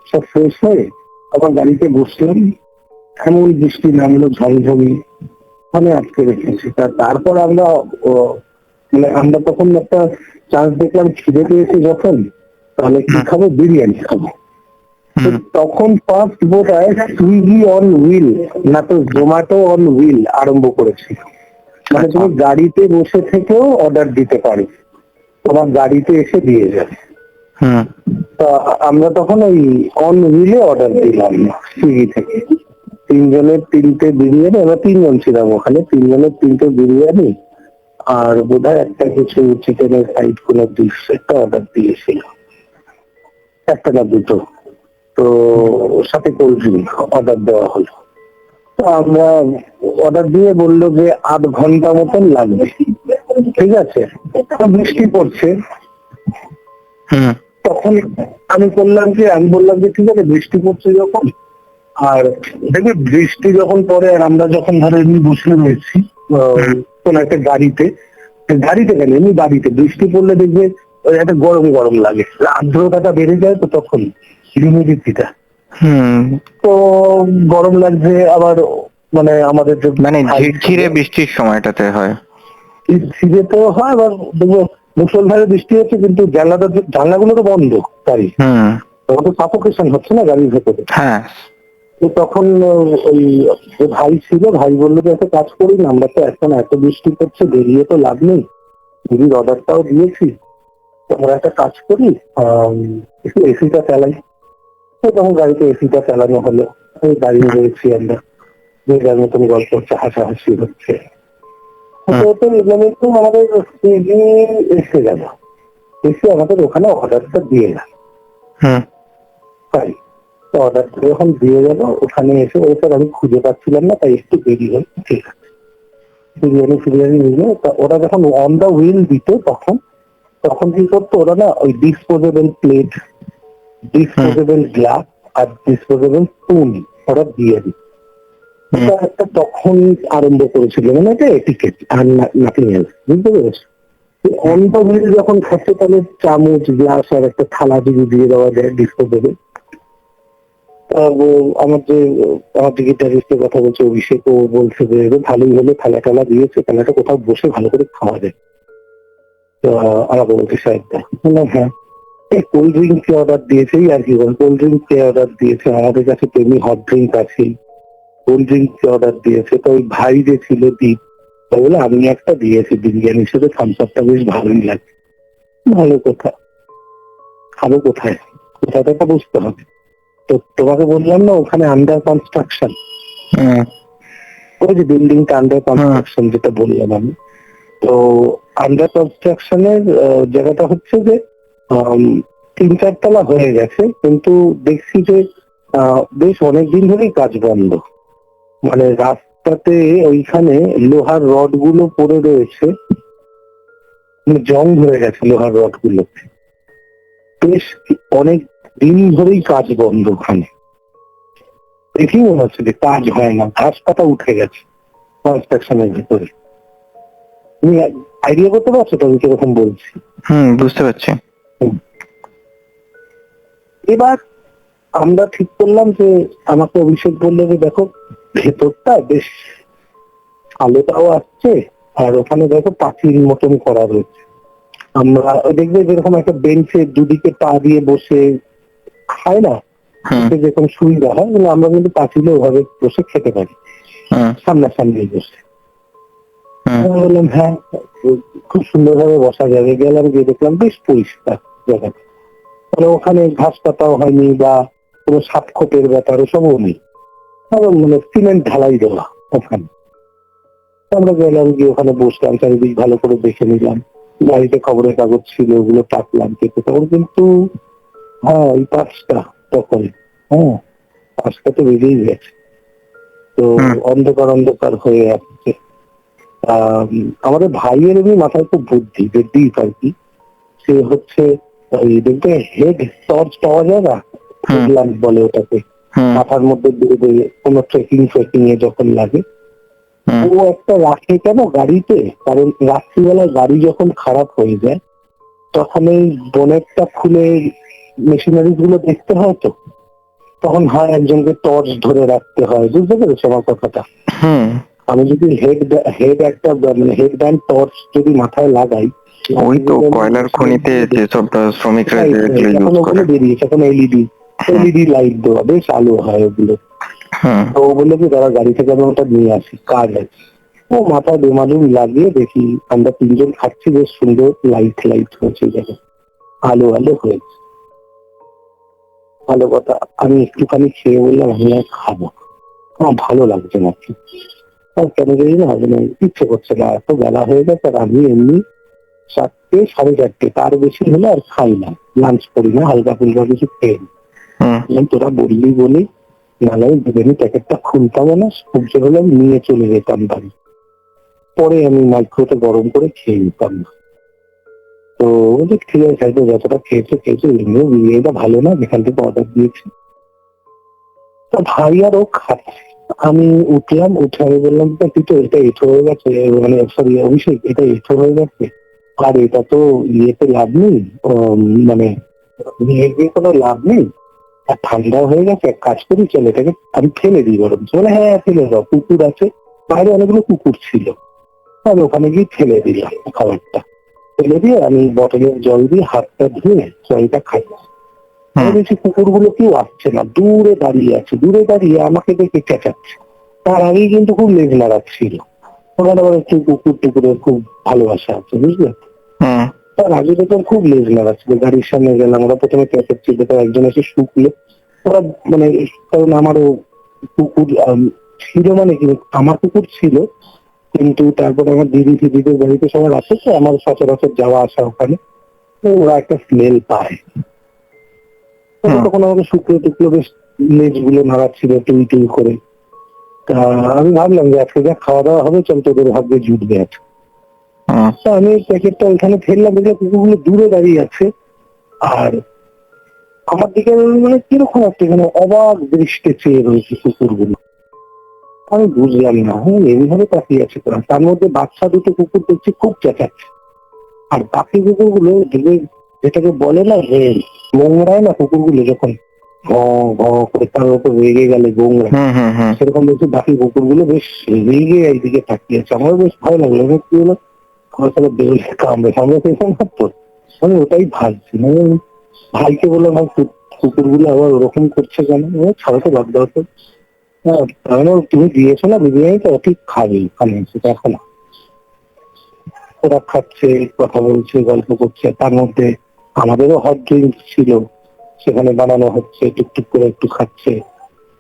সব ফ্রেশ হয়ে আবার গাড়িতে বসলাম। এমন বৃষ্টি নামলো ঝমঝমি, ওখানে আটকে রেখেছি। তারপর আমরা মানে আমরা তখন একটা চান্স দেখলাম, খিদে পেয়েছি যখন, তাহলে কি খাবো, বিরিয়ানি খাবো। তো তখন ফার্স্ট বোধ হয় সুইগি অন হুইল না তো জোম্যাটো অন হুইল আরম্ভ করেছি। মানে তুমি গাড়িতে বসে থেকেও অর্ডার দিতে পারো, তোমার গাড়িতে এসে দিয়ে যাবে। হুম তা আমরা তখন ওই অন হুইলে অর্ডার দিলাম সুইগি থেকে। 3 জনের 3টে বিরিয়ানি, আমরা 3 জন ছিলাম ওখানে, 3 জনের 3টে বিরিয়ানি আর বোধহয় একটা কিছু চিকেনের সাইড কোনো ডিশ একটা অর্ডার দিয়েছিল, একটা না দুটো। তো সাথে কোল্ড ড্রিঙ্ক অর্ডার দেওয়া হলো। তো আমরা অর্ডার দিয়ে বললো যে 8 ঘন্টা মতন লাগবে। ঠিক আছে, তো বৃষ্টি পড়ছে। হুম তখন আমি বললাম যে ঠিক আছে বৃষ্টি পড়ছে যখন, আর দেখবে বৃষ্টি যখন পড়ে আর আমরা যখন ধরো এমনি বসে রয়েছি কোন একটা গাড়িতে কেন এমনি বাড়িতে বৃষ্টি পড়লে দেখবে ওই একটা গরম গরম লাগে, আর্দ্রতাটা বেড়ে যায় তো তখন হিউমিডিটিটা। হুম তো গরম লাগছে আবার, মানে আমাদের যে মানে ঝিরঝিরে বৃষ্টির সময়টাতে হয়। শীতেও হয়, আবার দেখবো মুসলধারে বৃষ্টি হচ্ছে কিন্তু জানলাগুলো তো বন্ধ গাড়ি, হুম তখন তো সাফোকেশন হচ্ছে না গাড়ির ভেতরে। হ্যাঁ তো তখন ওই যে ভাই ছিল, ভাই বললো যে একটা কাজ করি না, আমরা তো এখন এত বৃষ্টি করছে বেরিয়ে তো লাভ নেই, দিদির অর্ডারটাও দিয়েছি, তো আমরা একটা কাজ করি একটু এসিটা চালাই। তো তখন গাড়িতে এসিটা চালানো হলো, ওই দাঁড়িয়ে রয়েছি আমরা, যে যার মতন গল্প হচ্ছে, হাসাহাসি হচ্ছে। তো এগুলো তো আমাদের সুইগি এসে গেল, এসে আমাদের ওখানে অর্ডারটা দিয়ে গেল। হুম তাই তো অর্ডারটা যখন দিয়ে গেল ওখানে এসে ওই স্যার আমি খুঁজে পাচ্ছিলাম না, তাই একটু দেরি হল। ঠিক আছে, বিরিয়ানি নিয়ে তা ওরা যখন অন দা হুইল দিত তখন কি করতো ওরা না ওই ডিসপোজেবল প্লেট, ডিসপোজেবল গ্লাস আর ডিসপোজেবল স্পুন ওরা দিয়ে দিত। এটা একটা তখন আরম্ভ করেছিল, মানে এটা এটিকেট আর নাথিং এলস, বুঝতে পেরেছো? অন দা হুইল যখন খাচ্ছে তাহলে চামচ গ্লাস আর একটা থালা যদি দিয়ে দেওয়া যায় ডিসপোজেবল। আমার যে গিটারিস্টের কথা বলছে অভিষেক, ও বলছে যে ভালোই হলো, থালা টালা দিয়েছে, থালাটা কোথাও বসে ভালো করে খাওয়া যায়। তো আমাকে বলছে সাহেবটা, বললাম হ্যাঁ। এই কোল্ড ড্রিঙ্ক অর্ডার দিয়েছে আর কি বল, কোল্ড ড্রিঙ্ক অর্ডার দিয়েছে, আমাদের কাছে তেমনি হট ড্রিঙ্ক আছে, কোল্ড ড্রিঙ্ক অর্ডার দিয়েছে। তো ওই ভাই যে ছিল দীপ, তো বলে আমি একটা দিয়েছি বিরিয়ানির সাথে থামস আপটা বেশ ভালোই লাগে। ভালো কথা, খাবো কোথায়, কোথাটা বুঝতে হবে। তো তোমাকে বললাম না ওখানে আন্ডার কনস্ট্রাকশন, ওই যে বিল্ডিংটা আন্ডার কনস্ট্রাকশন যেটা বললাম আমি। তো আন্ডার কনস্ট্রাকশনের জায়গাটা হচ্ছে যে 3-4 তলা হয়ে গেছে, কিন্তু দেখছি যে বেশ অনেকদিন ধরেই কাজ বন্ধ। মানে রাস্তাতে ওইখানে লোহার রড গুলো পড়ে রয়েছে, মানে জং ধরে গেছে লোহার রড গুলো, বেশ অনেক দিন ধরেই কাজ বন্ধ ওখানে। দেখি মনে হচ্ছে যে কাজ হয় না, ঘাস পাতা উঠে গেছে কনস্ট্রাকশনের ভিতরে। তুমি আইডিয়া করতে পারছো তো আমি কিরকম বলছি? বুঝতে পারছি। এবার আমরা ঠিক করলাম যে, আমাকে অভিষেক বললো যে দেখো ভেতরটা বেশ আলোটাও আসছে, আর ওখানে দেখো পাঁচিল মতন করা রয়েছে। আমরা দেখবে যেরকম একটা বেঞ্চে দুদিকে পা দিয়ে বসে খায় না, যেরকম সুবিধা হয়, আমরা কিন্তু পাঁচিলে ওভাবে বসে খেতে পারি, সামনাসামনি বসে। বললাম হ্যাঁ খুব সুন্দর ভাবে বসা যাবে। গেলাম, গিয়ে দেখলাম বেশ পরিষ্কার জায়গাটা, মানে ওখানে ঘাস পাতাও হয়নি বা কোনো সাপ খোপের ব্যাপার ওসবও নেই, মানে সিমেন্ট ঢালাই দেওয়া ওখানে। আমরা গেলাম, গিয়ে ওখানে বসলাম, চারিদিক ভালো করে দেখে নিলাম, বাড়িতে খবরের কাগজ ছিল ওগুলো টাকলাম, তখন কিন্তু হ্যাঁ এই 5টা, তখন 5টা তো বেজেই গেছে। তো অন্ধকার হয়ে আসছে। আমাদের ভাইয়ের এমনি মাথায় খুব বুদ্ধি, ডিপ আর কি। সে হচ্ছে ওই দেখবে হেড টর্চ পাওয়া যায় না, ল্যাম্প বলে ওটাকে, মাথার মধ্যে দিয়ে কোনো ট্রেকিং এ যখন লাগে, ও একটা রাখে কেন গাড়িতে, কারণ রাত্রিবেলা গাড়ি যখন খারাপ হয়ে যায় তখন এই বোনেটটা খুলে মেশিনারিজ গুলো দেখতে হয়, তো তখন হয় একজনকে টর্চ ধরে রাখতে হয়, বুঝতে পেরেছো আমার কথাটা? আমি যদি হেড একটা মানে হেড ব্যান্ড টর্চ যদি মাথায় লাগাই, ওই তো কয়লার খনিতে যেসব শ্রমিকরা ইউজ করে বেরিয়েছে এখন এলইডি লাইট দেওয়া, বেশ আলো হয় ওগুলো। তো ও বললো কি দাঁড়া গাড়ি থেকে আমি ওটা নিয়ে আসি, কাজ আছে। ও মাথায় বেমালুম লাগিয়ে দেখি আমরা 3জন খাচ্ছি, বেশ সুন্দর লাইট হয়েছে, দেখো আলো হয়েছে। ভালো কথা, আমি একটুখানি খেয়ে বললাম আমি আর খাবো, আমার ভালো লাগছে না, কেন জানি না হবে না, ইচ্ছে করছে না, এত বেলা হয়ে গেছে। আর আমি এমনি 4টে 4:30 তার বেশি হলে আর খাই না, লাঞ্চ করি না, হালকা ফুলকা কিছু খেয়ে নিই। তোরা বললি বলি, নাহলে বিরিয়ানি প্যাকেটটা খুলতাম না, সূর্য হলে আমি নিয়ে চলে যেতাম বাড়ি, পরে আমি মাইক্রোতে গরম করে খেয়ে নিতাম না। তো ঠিক আছে, যতটা খেয়েছে এমনিও বিরিয়ানিটা ভালো না যেখান থেকে অর্ডার দিয়েছি। তো ভাই আর ও খাচ্ছে, আমি উঠলাম, উঠে আমি বললাম তুই তো এটা এঁঠো হয়ে গেছে, মানে সরি অভিষেক এটা এঁঠো হয়ে গেছে, আর এটা তো ইয়েতে লাভ নেই, মানে নিয়ে গিয়ে কোনো লাভ নেই, আর ঠান্ডাও হয়ে গেছে, এক কাজ করি চল এটাকে আমি ফেলে দিই বরং। বলে হ্যাঁ ফেলে দাও, কুকুর আছে বাইরে, অনেকগুলো কুকুর ছিল, আমি ওখানে গিয়ে ফেলে দিলাম খাবারটা, ফেলে দিয়ে আমি বটলের জল দিয়ে হাতটা ধুয়ে জলটা খাই। দেখছি কুকুরগুলো কেউ আসছে না, দূরে দাঁড়িয়ে আমাকে দেখে চেঁচাচ্ছে। তার আগেই কিন্তু খুব লেজ নাড়াচ্ছিল, ওখানে আবার একটু টুকুরের খুব ভালোবাসা আছে, বুঝলে? তার আগে তো খুব লেজ নাড়াচ্ছিল। গাড়ির সামনে গেলাম, ওরা প্রথমে চেঁচাচ্ছিল, তো একজন এসে শুকলো, ওরা মানে কারণ আমারও কুকুর ছিল, মানে কি আমার কুকুর ছিল, কিন্তু তারপর আমার দিদি ফিদিদের বাড়িতে সবার আছে, তো আমার সচরাচর যাওয়া আসা ওখানে, তো ওরা একটা স্মেল পায়, তখন আমাকে শুকনো টুকলো বেশ লেজ গুলো নাড়াচ্ছিল টুই করে। তা আমি ভাবলাম যে আজকে যা খাওয়া দাওয়া হবে চল তোদের ভাগ্যে জুটবে আজকে। হুম, তো আমি প্যাকেটটা ওইখানে ফেললাম, দেখে কুকুরগুলো দূরে দাঁড়িয়ে আছে আর আমার দিকে মানে কিরকম একটা মানে অবাক দৃষ্টি চেয়ে রয়েছে কুকুরগুলো। আমি বুঝলাম না, এইভাবে তাকিয়ে আছে তোরা। তার মধ্যে বাচ্চা দুটো কুকুর দেখছি খুব চেঁচাচ্ছে, আর বাকি কুকুরগুলো যেটাকে বলে না যে গোংরায় না কুকুরগুলো যখন ঘ ঘ করে তার উপর রেগে গেলে গোংরায়, হুম, হুম, হুম, সেরকম দেখছি বাকি কুকুরগুলো বেশ রেগে এইদিকে তাকিয়ে আছে। আমারও বেশ ভালো লাগলো, কি হলো আমার সাথে বেরোলে কামড়ে সামনে পেয়েছে না তো, আমি ওটাই ভাবছি। মানে ভাইকে বললাম ভাই কুকুরগুলো আবার ওরকম করছে কেন? ছাড়ো তো, বাদ দাও তো। হ্যাঁ, তাহলে তুমি দিয়েছো না বিরিয়ানি, তো ঠিক খাবে ওখানে সেটা এখন। ওরা খাচ্ছে, কথা বলছে, গল্প করছে, তার মধ্যে আমাদেরও হট ড্রিঙ্কস ছিল সেখানে বানানো হচ্ছে, টুকটুক করে একটু খাচ্ছে,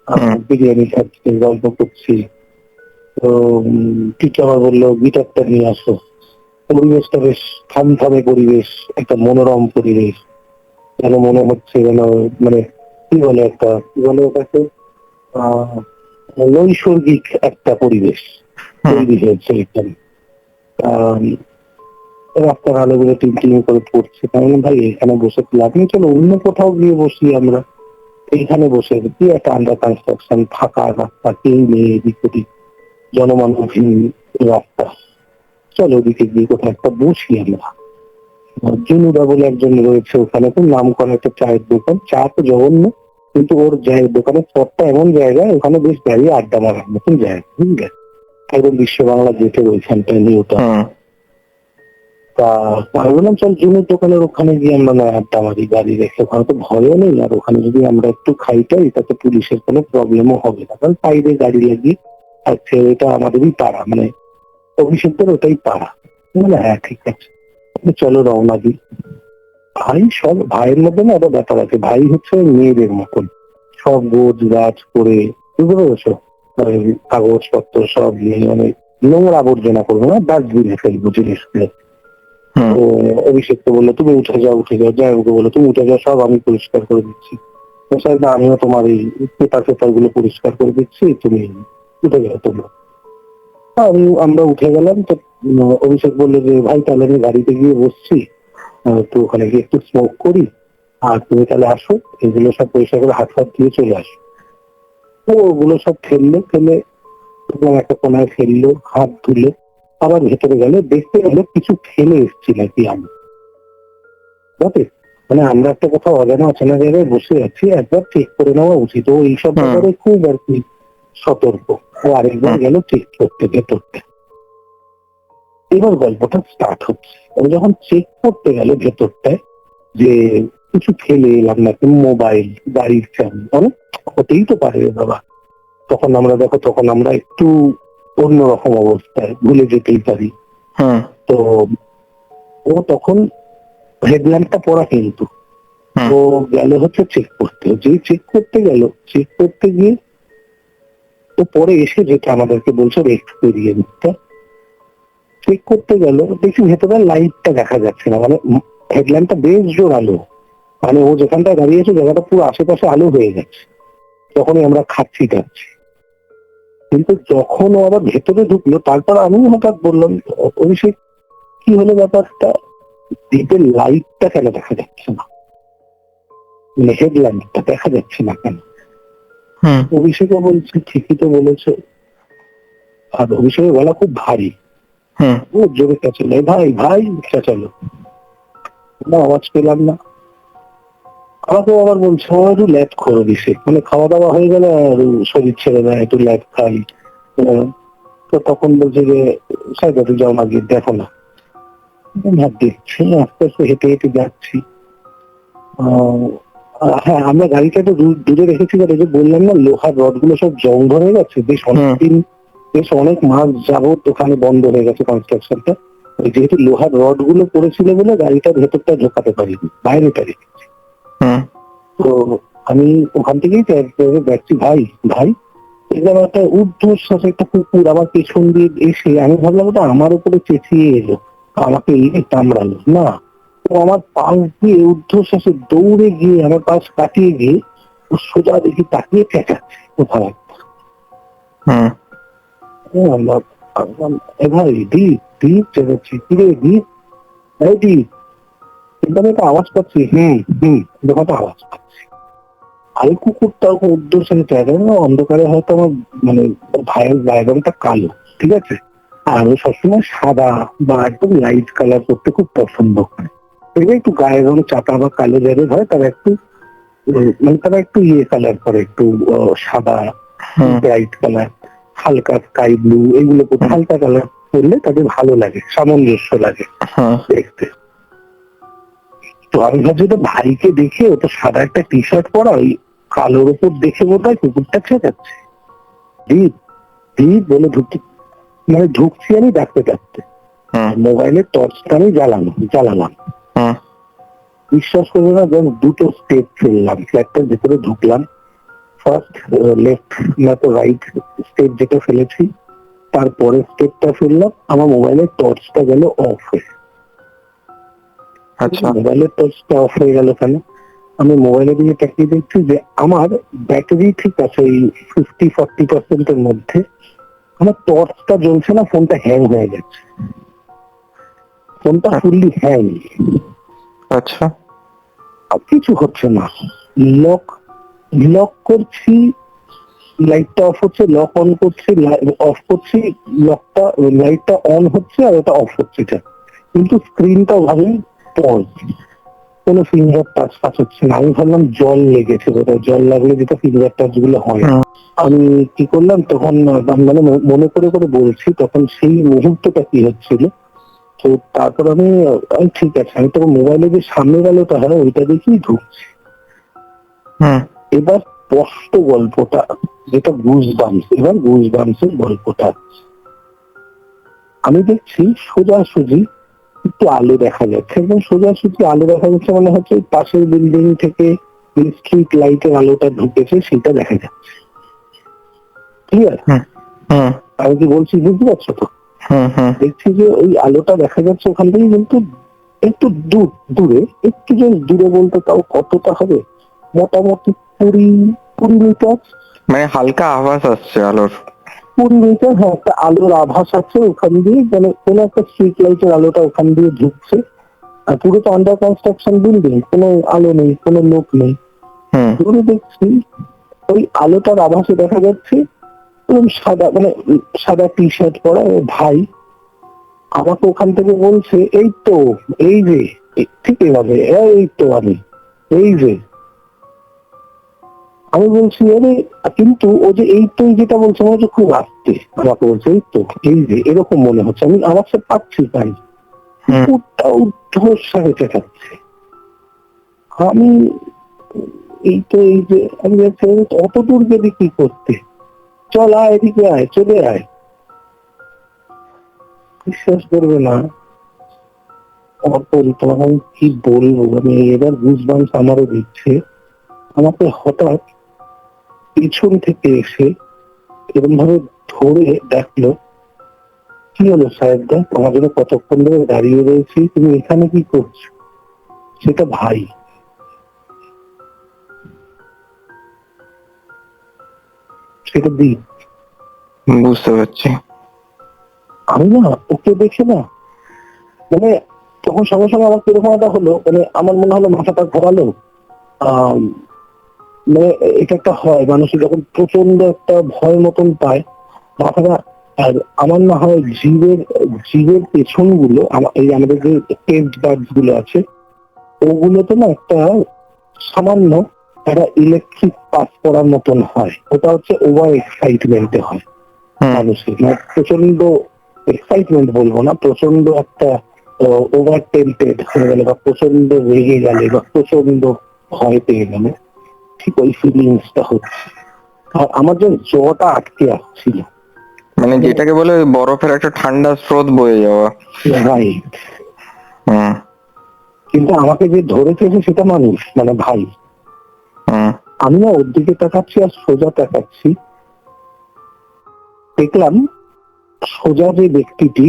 হুম, বিরিয়ানি খাচ্ছে, গল্প করছি। তো টিচার আমার বললো গিটারটা নিয়ে আসো। পরিবেশটা বেশ থমথমে পরিবেশ, একটা মনোরম পরিবেশ, যেন মনে হচ্ছে যেন মানে কি বলে একটা কি বলে ওটাকে আহ নৈসর্গিক একটা পরিবেশ হুম, তৈরি হয়েছে এখানে। আহ, রাস্তার আলোগুলো টিম করে পড়ছে, তাই না ভাই এখানে বসে লাভ নেই, চলো অন্য কোথাও গিয়ে বসি আমরা। এইখানে বসে কি একটা আন্ডার কনস্ট্রাকশন ফাঁকা রাস্তা, কেউ নেই এদিক ওদিক, জনমানবহীন রাস্তা, চলো ওদিকে গিয়ে কোথাও একটা বসি আমরা। জুনুদা বলে একজন রয়েছে ওখানে, খুব নাম করা একটা চায়ের দোকান, চা তো জঘন্য, কিন্তু ওর দোকানের পথটা এমন জায়গায় ওখানে বেশ দাঁড়িয়ে আড্ডা মারার মতন জায়গা, বুঝলে, একদম বিশ্ব বাংলা গেটের ওইখানটায় নিউটা। হুম, তা আমি বললাম চল জুনুর দোকানের ওখানে গিয়ে আমরা না আড্ডা মারি, গাড়ি রেখে, ওখানে তো ভয়ও নেই, আর ওখানে যদি আমরা একটু খাইটাই তাতে পুলিশের কোনো প্রবলেমও হবে না, কারণ বাইরে গাড়ি লাগিয়ে থাকছে, ওইটা আমাদেরই পাড়া, মানে অভিষেকদের ওটাই পাড়া। মানে হ্যাঁ ঠিক আছে, চলো রওনা দিই। ভাই সব ভাইয়ের মধ্যে না একটা ব্যাপার আছে, ভাই হচ্ছে মেয়েদের মতন, সব গোছ গাছ করে, বুঝতে পেরেছো, ওই কাগজপত্র সব নিয়ে মানে নোংরা আবর্জনা করবো না, ডাস্টবিনে ফেলবো জিনিসগুলো। হুম, তো অভিষেক তো বললো তুমি উঠে যাও, যাই ওকে বললো তুমি উঠে যাও, সব আমি পরিষ্কার করে দিচ্ছি। তো স্যার না, আমিও তোমার এই পেপার গুলো পরিষ্কার করে দিচ্ছি, তুমি উঠে যাও তোমরা। আমরা উঠে গেলাম। তো অভিষেক বললো যে ভাই তাহলে আমি গাড়িতে গিয়ে বসছি, তো ওখানে গিয়ে একটু স্মোক করি, আর তুমি তাহলে আসো, এগুলো সব পরিষ্কার করে হাত ফাত দিয়ে চলে আসো। তো ওগুলো সব ফেলে এবং একটা কোনায় ফেললো, হাত ধুলো, আবার ভেতরে গেল, দেখতে গেলো কিছু ফেলে এসছি নাকি আমি, বুঝতে, মানে আমরা একটা কোথাও অজানা অচেনা জায়গায় বসে আছি, একবার চেক করে নেওয়া উচিত। ও এইসব হুম, ব্যাপারে খুব আর কি সতর্ক। ও আরেকবার হুম, গেল চেক করতে ভেতরটা। এবার গল্পটা স্টার্ট হচ্ছে, ও যখন চেক করতে গেল ভেতরটায়, যে কিছু ফেলে এলাম নাকি, মোবাইল, গাড়ির চাবি, অনেক হতেই তো পারে রে বাবা, তখন আমরা একটু অন্যরকম অবস্থায় ভুলে যেতেই পারি। হুম, তো ও তখন হেডল্যাম্পটা পড়া কিন্তু, হুম, ও গেল হচ্ছে চেক করতে, যেই চেক করতে গিয়ে তো পরে এসে যেটা আমাদেরকে বলছে এক্সপেরিয়েন্সটা, চেক করতে গেল দেখি ভেতরে লাইটটা দেখা যাচ্ছে না, মানে হেডল্যাম্পটা বেশ জোর আলো, মানে ও যেখানটা দাঁড়িয়েছে জায়গাটা পুরো আশেপাশে আলো হয়ে গেছে যখনই আমরা খাচ্ছি টাচ্ছি। কিন্তু যখন ও আবার ভেতরে ঢুকলো, তারপর আমি হঠাৎ বললাম অভিষেক কি হলো ব্যাপারটা, দ্বীপের লাইটটা কেন দেখা যাচ্ছে না, মানে হেডল্যাম্পটা দেখা যাচ্ছে না কেন? হুম, অভিষেকও বলছে ঠিকই তো বলেছে, আর অভিষেকের গলা খুব ভারী, হুম, ও জোরে চেঁচালো ভাই ভাই, চেঁচালো, না আওয়াজ পেলাম না। আমাকেও আবার বলছে ও একটু ল্যাব করে দিছে, মানে খাওয়া দাওয়া হয়ে গেলে আর শরীর ছেড়ে দেয়, একটু ল্যাব খাই। আহ, তো তখন বলছে যে সাইকেল যাও না, গিয়ে দেখো না। না দেখছি, আস্তে আস্তে হেঁটে হেঁটে যাচ্ছি। হ্যাঁ, আমরা গাড়িটা একটু দূরে রেখেছি, এই যে বললাম না লোহার রড গুলো সব জং ধরে গেছে, হুম, বেশ অনেক মাস যাবত ওখানে বন্ধ হয়ে গেছে কনস্ট্রাকশনটা। যেহেতু লোহার রড গুলো পড়েছিল বলে গাড়িটার ভেতরটা ঢোকাতে পারিনি, বাইরেটা রেখেছি। হুম, তো আমি ওখান থেকেই যাচ্ছি, ভাই ভাই এরকম একটা ঊর্ধ্বশ্বাস একটা কুকুর আমার পেছন দিয়ে এসে, আমি ভাবলাম ওটা আমার উপরে চেঁচিয়ে এলো, আমাকে এলে কামড়ালো না, ও আমার পাশ দিয়ে ঊর্ধ্বশ্বাসে দৌড়ে গিয়ে আমার পাশ কাটিয়ে গিয়ে ও সোজা দেখি তাকিয়ে চেঁচাচ্ছে কোথাও একটা। হুম। এ ভাই দীপ দীপ চেঁচাচ্ছি, কিরে দীপ, এই দীপ, কিন্তু আমি একটা আওয়াজ পাচ্ছি, যখন তো আওয়াজ পাচ্ছি, আর কুকুরটা উদ্দেশ্যে চেঁচায় না, অন্ধকারে হয়তো আমার মানে ভাইয়ের গায়ের রংটা কালো, ঠিক আছে, আর আমি সবসময় সাদা বা একদম লাইট কালার করতে খুব পছন্দ করি। এবার একটু গায়ের রং চাপা বা কালো যাদের হয় তারা একটু মানে তারা একটু ইয়ে কালার করে, একটু সাদা, হুম। ব্রাইট কালার, হালকা স্কাই ব্লু, এগুলো করতে হালকা কালার করলে তাদের ভালো লাগে, সামঞ্জস্য লাগে হুম। দেখতে। তো আমি ভাবছি তো ভাইকে দেখে ও তো সাদা একটা টি শার্ট পরা, ওই কালোর উপর দেখে বোধ হয় কুকুরটা চেঁচাচ্ছে, দীপ দীপ বলে ঢুকছি আমি ডাকতে ডাকতে, হুম। মোবাইলের টর্চটা আমি জ্বালালাম, হুম। বিশ্বাস করবে না, যখন দুটো স্টেপ ফেললাম, ফ্ল্যাটটার ভেতরে ঢুকলাম, ফার্স্ট লেফট না তো রাইট স্টেপ যেটা ফেলেছি, তারপরে স্টেপটা ফেললাম, আমার মোবাইলের টর্চটা গেল অফ হয়ে। আচ্ছা। মোবাইলের টর্চটা অফ হয়ে গেল কেন? আমি মোবাইলের দিকে তাকিয়ে দেখছি যে আমার ব্যাটারি ঠিক আছে এই 50-40% মধ্যে, আমার টর্চটা জ্বলছে না, ফোনটা হ্যাং হয়ে গেছে, ফোনটা ফুললি হ্যাং, আচ্ছা। আর কিছু হচ্ছে না, লক লক করছি, লাইটটা অফ হচ্ছে, লক অন করছি, অফ করছি, লকটা লাইটটা অন হচ্ছে আর ওটা অফ হচ্ছে, কিন্তু স্ক্রিনটা ভাবে পজ, কোনো ফিঙ্গার টাচ হচ্ছে না। আমি ভাবলাম জল লেগেছে, কোথাও জল লাগলে যেটা ফিঙ্গার টাচ গুলো হয়। হুম। আমি কি করলাম তখন, মানে মনে করে করে বলছি তখন সেই মুহূর্তটা কি হচ্ছিল। তো তারপর আমি ঠিক আছে, আমি তখন মোবাইলে যে সামনের আলোটা হয় ওইটা দেখেই ঢুকছি। হুম। এবার স্পষ্ট গল্পটা, যেটা গুজবাম্পস, এবার গুজবাম্পসের গল্পটা আমি দেখছি সোজাসুজি একটু আলো দেখা যাচ্ছে, একদম সোজাসুজি আলো দেখা যাচ্ছে, মানে হচ্ছে পাশের বিল্ডিং থেকে স্ট্রিট লাইটের আলোটা ঢুকেছে সেটা দেখা যাচ্ছে, ক্লিয়ার? হুম। হুম। আমি কি বলছি বুঝতে পারছো তো? হুম। হুম। দেখছি যে ওই আলোটা দেখা যাচ্ছে ওখান থেকে, কিন্তু একটু দূরে, একটু যদি দূরে বলতে তাও কতটা হবে, মোটামুটি 20 মিটার, মানে হালকা আওয়াজ আসছে আলোর। 20 মিটার, হ্যাঁ, একটা আলোর আভাস আছে ওখান দিয়ে, মানে কোন একটা স্ট্রিট লাইটের আলোটা ওখান দিয়ে ঢুকছে, আর পুরো তো আন্ডার কনস্ট্রাকশন বিল্ডিং, কোনো আলো নেই, কোনো লোক নেই। হুম। দূরে দেখছি ওই আলোটার আভাসে দেখা যাচ্ছে সাদা, মানে সাদা টি শার্ট পরা ভাই আমাকে ওখান থেকে বলছে, এই তো, এই যে, ঠিক এভাবে, এই তো আমি, এই যে, আমি বলছি আরে, কিন্তু ও যে এই তো যেটা বলছে মনে হচ্ছে খুব আসতে, আমাকে বলছে এই তো, এই যে, এরকম মনে হচ্ছে, আমি আমার সাথে পাচ্ছি তাই হুম। কুকুরটা উদ্ধর্ষারে চেঁচাচ্ছে, আমি এই তো, এই যে, আমি বলছি অত দূর যদি কি করতে, চল আয়, এদিকে আয়, চলে আয়। বিশ্বাস করবে না, অপল, তোমাকে আমি কি বলবো, আমি এবার গুজবাম্পস আমারও দিচ্ছে, আমাকে হঠাৎ পিছন থেকে এসে এরকম ভাবে ধরে ডাকলো, কি হলো সাহেবদা, তোমার জন্য কতক্ষণ ধরে দাঁড়িয়ে রয়েছি, তুমি এখানে কি করছো? সেটা ভাই, সেটা দ্বীপ। বুঝতে পারছি। আমি না ওকে দেখে না, মানে তখন সঙ্গে সঙ্গে আমার কিরকম একটা হলো, মানে আমার মনে হলো মাথাটা ঘোরালো, আহ মানে এটা একটা হয় মানুষের যখন প্রচন্ড একটা ভয় মতন পায় মাথাটা। আর আমার না হয় জীবের পেছন গুলো, এই আমাদের যে টেস্ট বার্ডস গুলো আছে ওগুলোতে না একটা সামান্য একটা ইলেকট্রিক পাস করার মতন হয়, ওটা হচ্ছে ওভার এক্সাইটমেন্টে হয় হুম। মানুষের, মানে প্রচন্ড এক্সাইটমেন্ট বলবো না, প্রচন্ড একটা ওভার টেম্পটেড হয়ে গেলে বা প্রচন্ড রেগে গেলে বা প্রচন্ড ভয় পেয়ে গেলে ঠিক ওই ফিলিংসটা হচ্ছে। আর আমার যে জ্বরটা আটকে আসছিল, মানে যেটাকে বলে ওই বরফের একটা ঠান্ডা স্রোত বয়ে যাওয়া। রাইট, হুম। কিন্তু আমাকে যে ধরেছে সেটা মানুষ, মানে ভাই। হুম। আমি না ওর দিকে তাকাচ্ছি আর সোজা তাকাচ্ছি, দেখলাম সোজা যে ব্যক্তিটি,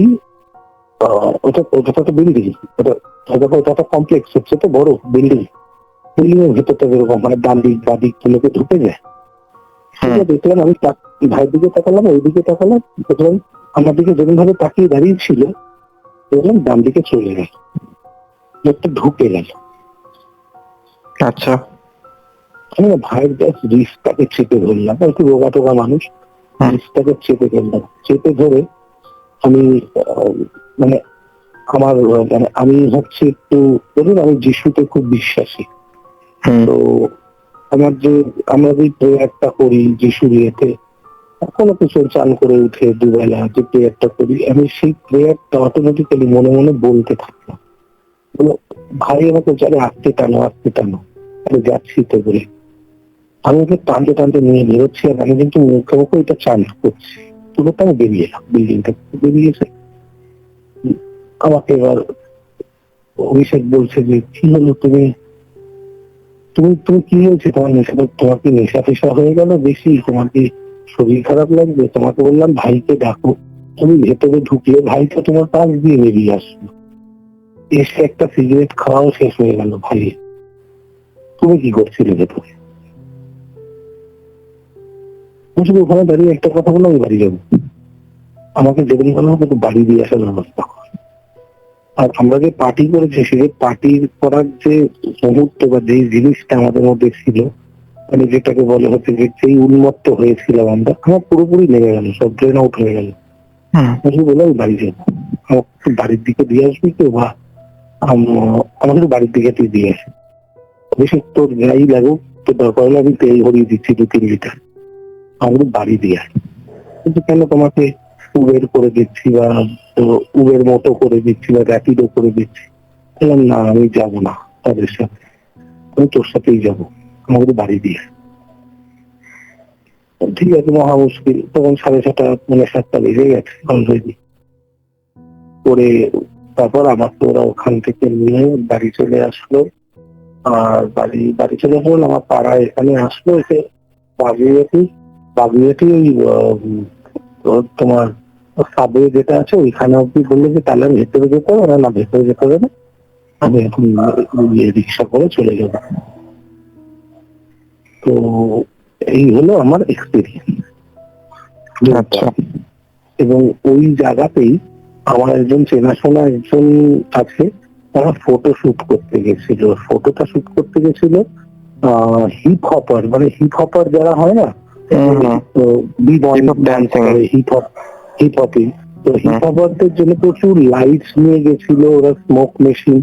ওটা ওটা তো বিল্ডিং, ওটা তো কমপ্লেক্স, হচ্ছে তো বড় বিল্ডিং, বিল্ডিং এর ভেতরটা যেরকম মানে ডান দিক বা দিক গুলোকে ঢুকে যায়, সেটা দেখলাম আমি ভাইয়ের দিকে তাকালাম, ওইদিকে তাকালাম, দেখলাম আমার দিকে যেমন ভাবে তাকিয়ে দাঁড়িয়ে ছিল, দেখলাম ডান দিকে চলে গেল, লোকটা ঢুকে গেল। আচ্ছা। আমি না ভাইয়ের জাস্ট রিস্কটাকে চেপে ধরলাম, একটু রোগা টোগা মানুষ, রিস্কটাকে চেপে ধরলাম। চেপে ধরে আমি মানে আমার আমি হচ্ছে একটু বলুন, আমি যিশুতে খুব বিশ্বাসী। তো আমরা যে প্রেয়ারটা করি যিশুর ইয়েতে, কোনো কিছু চান করে উঠে দুবেলা যে প্রেয়ারটা করি, আমি সেই প্রেয়ারটা অটোমেটিক্যালি মনে মনে বলতে থাকলাম। ভাই আমাকে জানে আসতে টানো, আসতে টানো, আমি যাচ্ছি তো বলে আমি ওকে টানতে টানতে নিয়ে বেরোচ্ছি, আর আমি কিন্তু মুখে মুখে এটা চান করছি। তবু তো আমি বেরিয়ে এলাম, বিল্ডিংটা বেরিয়েছে। আমাকে এবার অভিষেক বলছে যে কি হলো, তুমি তুমি তুমি কি হয়েছে, তোমার নেশা, তোমার কি নেশা ফেশা হয়ে গেল বেশি, তোমার কি শরীর খারাপ লাগবে? তোমাকে বললাম ভাইকে ডাকো, তুমি ভেতরে ঢুকলে ভাইটা তোমার পাশ দিয়ে বেরিয়ে আসবে, এসে একটা সিগারেট খাওয়াও শেষ হয়ে গেল ভাই, তুমি কি করছিলে ভেতরে? বুঝলি, ওখানে দাঁড়িয়ে একটা কথা বললাম, আমি বাড়ি যাবো, আমাকে যেদিন বললাম কিন্তু বাড়ি দিয়ে আসার ব্যবস্থা কর। আর আমরা যে পার্টি করেছি, সেই পার্টি করার যে মুহূর্ত বা যে জিনিসটা আমাদের মধ্যে ছিল, মানে যেটাকে বলে হচ্ছে যে সেই উন্মত্ত হয়েছিলাম আমরা, আমার পুরোপুরি লেগে গেল, সব ড্রেন আউট হয়ে গেল। বলে আমি বাড়ি যাবো, আমাকে বাড়ির দিকে দিয়ে আসবি কেউ, বা আমাকে বাড়ির দিকে তুই দিয়ে আসবি, অবশ্যই তোর যাই লাগুক, তোর দরকার হলে আমি তেল ভরিয়ে দিচ্ছি 2-3 লিটার, আমাকে বাড়ি দিয়ে আসবি। কিন্তু কেন তোমাকে উবের করে দিচ্ছি বা উবের মতো করে দিচ্ছি বা র্যাপিডো করে দিচ্ছি? বললাম না, আমি যাবো না তাদের সাথে, আমি তোর সাথেই যাবো, আমাকে বাড়ি দিয়ে। ঠিক আছে, মহা মুশকিল। তখন 6:30 7টা বেজে গেছে অলরেডি। করে তারপর আমাকে ওরা ওখান থেকে নিয়ে বাড়ি চলে আসলো। আর বাড়ি চলে আসলো আমার পাড়ায় এখানে আসলো, এসে বাগুইয়াটি ওই তোমার সাবওয়ে যেটা আছে ওইখানে অব্দি বললো যে তাহলে ভেতরে যেতে হবে না, ভেতরে যেতে হবে না, আমি এখন রিক্সা করে চলে যাবো। তো এই হলো আমার এক্সপিরিয়েন্স। আচ্ছা। এবং ওই জায়গাতেই আমার একজন চেনাশোনা একজন আছে, তারা ফটো শুট করতে গেছিল, ফটোটা শুট করতে গেছিল হিপ হপার, মানে হিপ হপার যারা হয় না, হিপ হপিং, তো হিপ হপারদের জন্য প্রচুর লাইটস নিয়ে গেছিল ওরা, স্মোক মেশিন,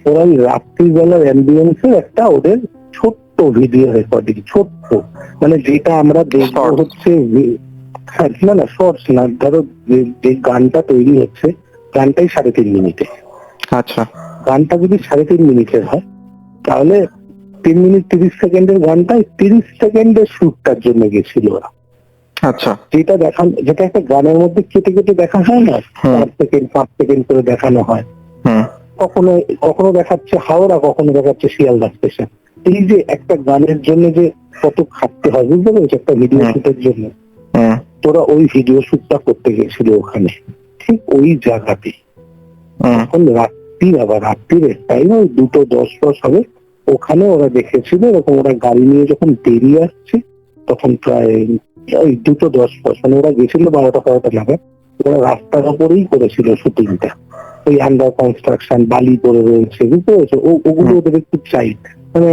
ওরা ওই রাত্রিবেলার অ্যাম্বিয়েন্সে একটা ওদের ছোট্ট ভিডিও রেকর্ডিং, ছোট্ট, মানে যেটা আমরা দেখবো হচ্ছে না শর্টস না, ধরো যে গানটা তৈরি হচ্ছে, গানটাই 3.5 মিনিটে। আচ্ছা। গানটা যদি 3.5 মিনিটের হয়, তাহলে 3 মিনিট 30 সেকেন্ডের গানটায় 30 সেকেন্ডের শুটটার জন্য গেছিল ওরা। আচ্ছা। যেটা একটা গানের মধ্যে কেটে কেটে দেখা হয় না, 4 সেকেন্ড 5 সেকেন্ড করে দেখানো হয়, কখনো দেখাচ্ছে হাওড়া, কখনো দেখাচ্ছে শিয়ালদা স্টেশন। এই যে একটা গানের জন্য যে কত খাটতে হয়, বুঝতে পেরেছো, একটা ভিডিও শুটের জন্য, তোরা ওই ভিডিও শুটটা করতে গেছিল ওখানে, ঠিক ওই জায়গাতে। এখন রাত্রির টাইম ওই 2:10 হবে, ওখানে ওরা দেখেছিল এরকম, ওরা গাড়ি নিয়ে যখন বেরিয়ে আসছে তখন প্রায় ওই 2:10, মানে ওরা গেছিল 12টা নাগাদ, ওরা রাস্তার উপরেই করেছিল শুটিংটা, ওই আন্ডার কনস্ট্রাকশন বালি পড়ে রয়েছে, বুঝতে পেরেছো, ওগুলো ওদের একটু চাই, মানে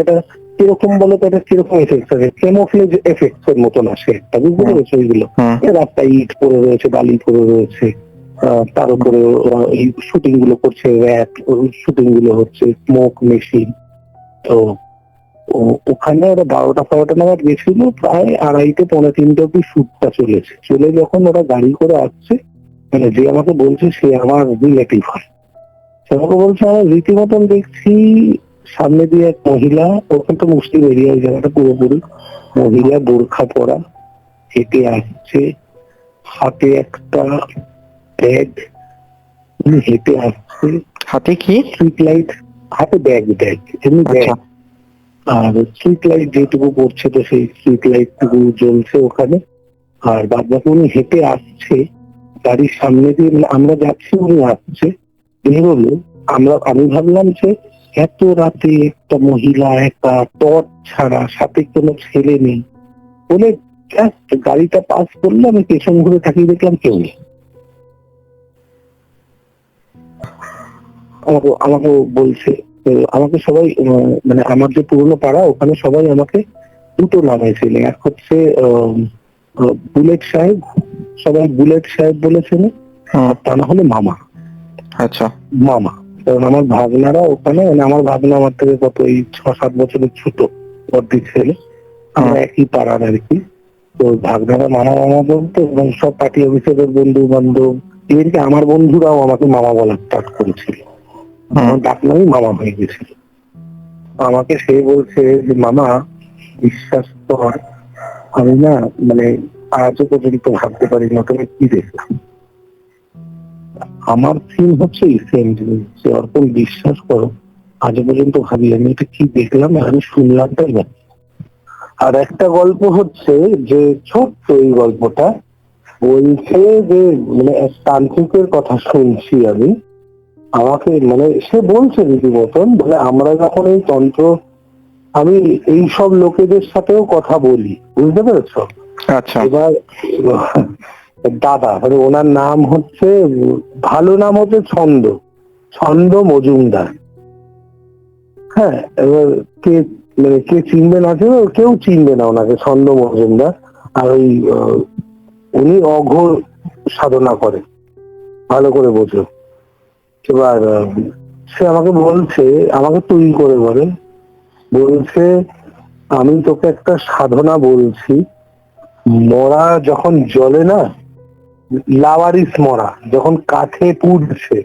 এটা কিরকম বলো তো, এটা কিরকম এফেক্ট আছে, ক্যামোফ্লেজ এফেক্টস এর মতন আসে একটা, বুঝতে পেরেছো, ওইগুলো রাস্তায় ইট পড়ে রয়েছে, বালি পড়ে রয়েছে, তার উপরে এই শুটিং গুলো করছে, র্যাপ শুটিং গুলো হচ্ছে, স্মোক মেশিন। তো ওখানে ওরা 12টা নাগাদ গেছিল, প্রায় 2:30-3:30 অব্দি শুটটা চলেছে। চলে যখন ওরা গাড়ি করে আসছে, মানে যে আমাকে বলছে সে আমার রিলেটিভ হয়, সে আমাকে বলছে আমার রীতিমতন দেখছি সামনে দিয়ে এক মহিলা, ওখানে তো মুসলিম এরিয়া ওই জায়গাটা পুরোপুরি, মহিলা বোরখা পরা হেঁটে আসছে, হাতে একটা ব্যাগ, হেঁটে আসছে, হাতে কি? স্ট্রিট লাইট, হাতে ব্যাগ এমনি ব্যাগ, আর স্ট্রিট লাইট যেটুকু পড়ছে তো সেই স্ট্রিট লাইট টুকু জ্বলছে ওখানে। আর বাদ বাকি উনি হেঁটে আসছে গাড়ির সামনে দিয়ে, আমরা যাচ্ছি উনি আসছে, বেরোলো। আমি ভাবলাম যে এত রাতে একটা মহিলা একা, টর্চ ছাড়া, সাথে কোনো ছেলে নেই, বলে জাস্ট গাড়িটা পাস করলে আমি পেছন ঘুরে তাকিয়ে দেখলাম কেউ নেই। আমাকে বলছে, আমাকে সবাই মানে আমার যে পুরনো পাড়া ওখানে সবাই আমাকে দুটো নামে চেনে, এক হচ্ছে বুলেট সাহেব, সবাই বুলেট সাহেব বলেছেন, আর তা না হলে মামা। আচ্ছা। মামা, কারণ আমার ভাগনারা ওখানে, মানে আমার ভাগনা আমার থেকে কত এই 6-7 বছরের ছোট বড়দির ছেলে, আমরা একই পাড়ার আর কি। তো ভাগনারা মামা মামা বলতো, এবং সব পার্টি অফিসারের বন্ধু বান্ধব, এমনকি আমার বন্ধুরাও আমাকে মামা বলা স্টার্ট করেছিল, আমার ডাক নামই মামা হয়ে গেছিল। আমাকে সে বলছে যে মামা বিশ্বাস কর, আমি না মানে আজও পর্যন্ত ভাবতে পারি না তুমি কি দেখলাম। আমার সিন হচ্ছে এই সেম জিনিস, যে অর্পণ বিশ্বাস করো আজও পর্যন্ত ভাবি আমি এটা কি দেখলাম, আমি শুনলাম তাই না। আর একটা গল্প হচ্ছে যে ছোট্ট এই গল্পটা বলছে যে মানে এক তান্ত্রিকের কথা শুনছি আমি, আমাকে মানে সে বলছে রীতিমতন, বলে আমরা যখন এই তন্ত্র, আমি এই সব লোকেদের সাথেও কথা বলি, বুঝতে পেরেছো। আচ্ছা। এবার দাদা মানে ওনার নাম হচ্ছে, ভালো নাম হচ্ছে ছন্দ মজুমদার। হ্যাঁ, এবার কে মানে কে চিনবে না, কেউ চিনবে না ওনাকে, ছন্দ মজুমদার। আর ওই উনি অঘোর সাধনা করে, ভালো করে বোঝো। এবার সে আমাকে বলছে, আমাকে তুই করে বলছে আমি তোকে একটা সাধনা বলছি, মরা যখন জ্বলে না, লাওয়ারিস মরা যখন কাঠে পুড়ছে,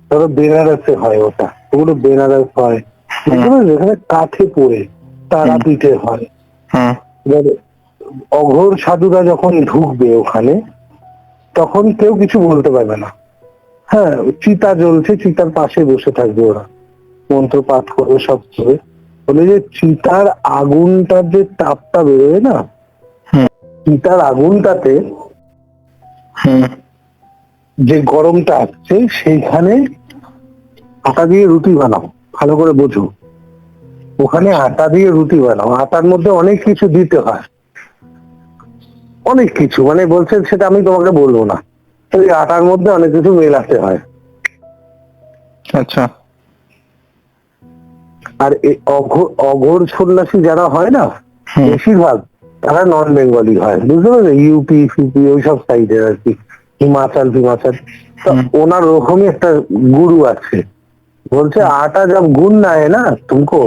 ধরো বেনারসে হয় ওটা, ওগুলো বেনারস হয়, যেখানে কাঠে পড়ে তারাপীঠে হয়। এবার অঘোর সাধুরা যখন ঢুকবে ওখানে, তখন কেউ কিছু বলতে পারবে না। হ্যাঁ, চিতা জ্বলছে, চিতার পাশে বসে থাকবে ওরা, মন্ত্র পাঠ করবে, সব করে। বলে যে চিতার আগুনটার যে তাপটা বেরোবে না, চিতার আগুনটাতে যে গরমটা আসছে, সেইখানে আটা দিয়ে রুটি বানাও, ভালো করে বোঝো। ওখানে আটা দিয়ে রুটি বানাও, আটার মধ্যে অনেক কিছু দিতে হয়, অনেক কিছু, মানে বলছে সেটা আমি তোমাকে বলবো না, ওই আটার মধ্যে অনেক কিছু মেলাতে হয়। আচ্ছা। আর এই অঘোর সন্ন্যাসী যারা হয় না, বেশিরভাগ তারা নন বেঙ্গলি হয়, বুঝতে পারলে, ইউপি ফিপি ওইসব সাইডের আর কি, হিমাচল। তো ওনার ওরকমই একটা গুরু আছে, বলছে आटा जब गूंदना है ना तुमको,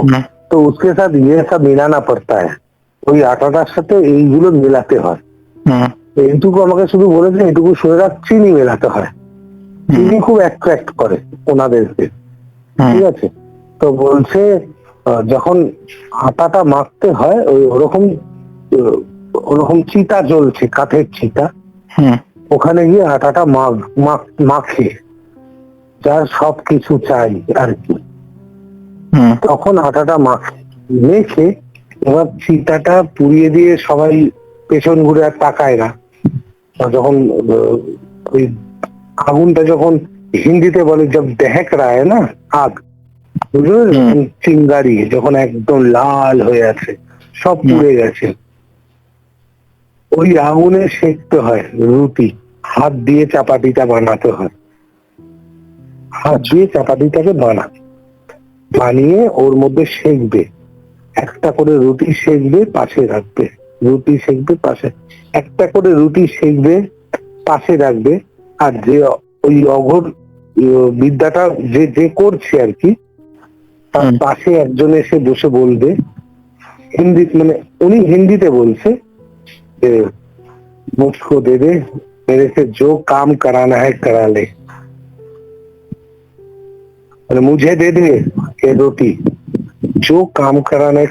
तो उसके साथ ये सब मिलाना पड़ता है, ওই আটাটার সাথে এইগুলো মেলাতে হয়। এইটুকু আমাকে শুধু বলেছে, এইটুকু শুনে রাখ, চিনি মেলাতে হয়, চিনি খুব অ্যাট্রাক্ট করে ওনাদেরকে, ঠিক আছে। তো বলছে যখন আটাটা মাখতে হয়, ওই ওরকম চিতা জ্বলছে, কাঠের চিতা, ওখানে গিয়ে আটাটা মাখে, যার সবকিছু চাই আর কি, তখন আটাটা মেখে এবার চিতাটা পুড়িয়ে দিয়ে সবাই পেছন ঘুরে আর তাকায় না। যখন ওই আগুনটা যখন হিন্দিতে বলে জব দেহেক রা হ্যায় না আগ, বুঝলেন, চিঙ্গারি যখন একদম লাল হয়ে আছে, সব পুড়ে গেছে, ওই আগুনে সেকতে হয় রুটি, হাত দিয়ে চাপাতিটা বানাতে হয়, হাত দিয়ে চাপাতিটাকে বানিয়ে ওর মধ্যে সেকবে, একটা করে রুটি সেকবে, পাশে রাখবে, রুটি সেকবে পাশে, একটা করে রুটি সেকবে, পাশে রাখবে। আর যে ওই অঘোর বিদ্যাটা যে করছে আর কি, তার পাশে একজন এসে বসে বলবে হিন্দি, মানে উনি হিন্দিতে বলছে যে মুঝকো দে দে मेरे से जो काम कराना है करा ले, মানে মুঝে দে দে ये रोटी, जो काम कराना है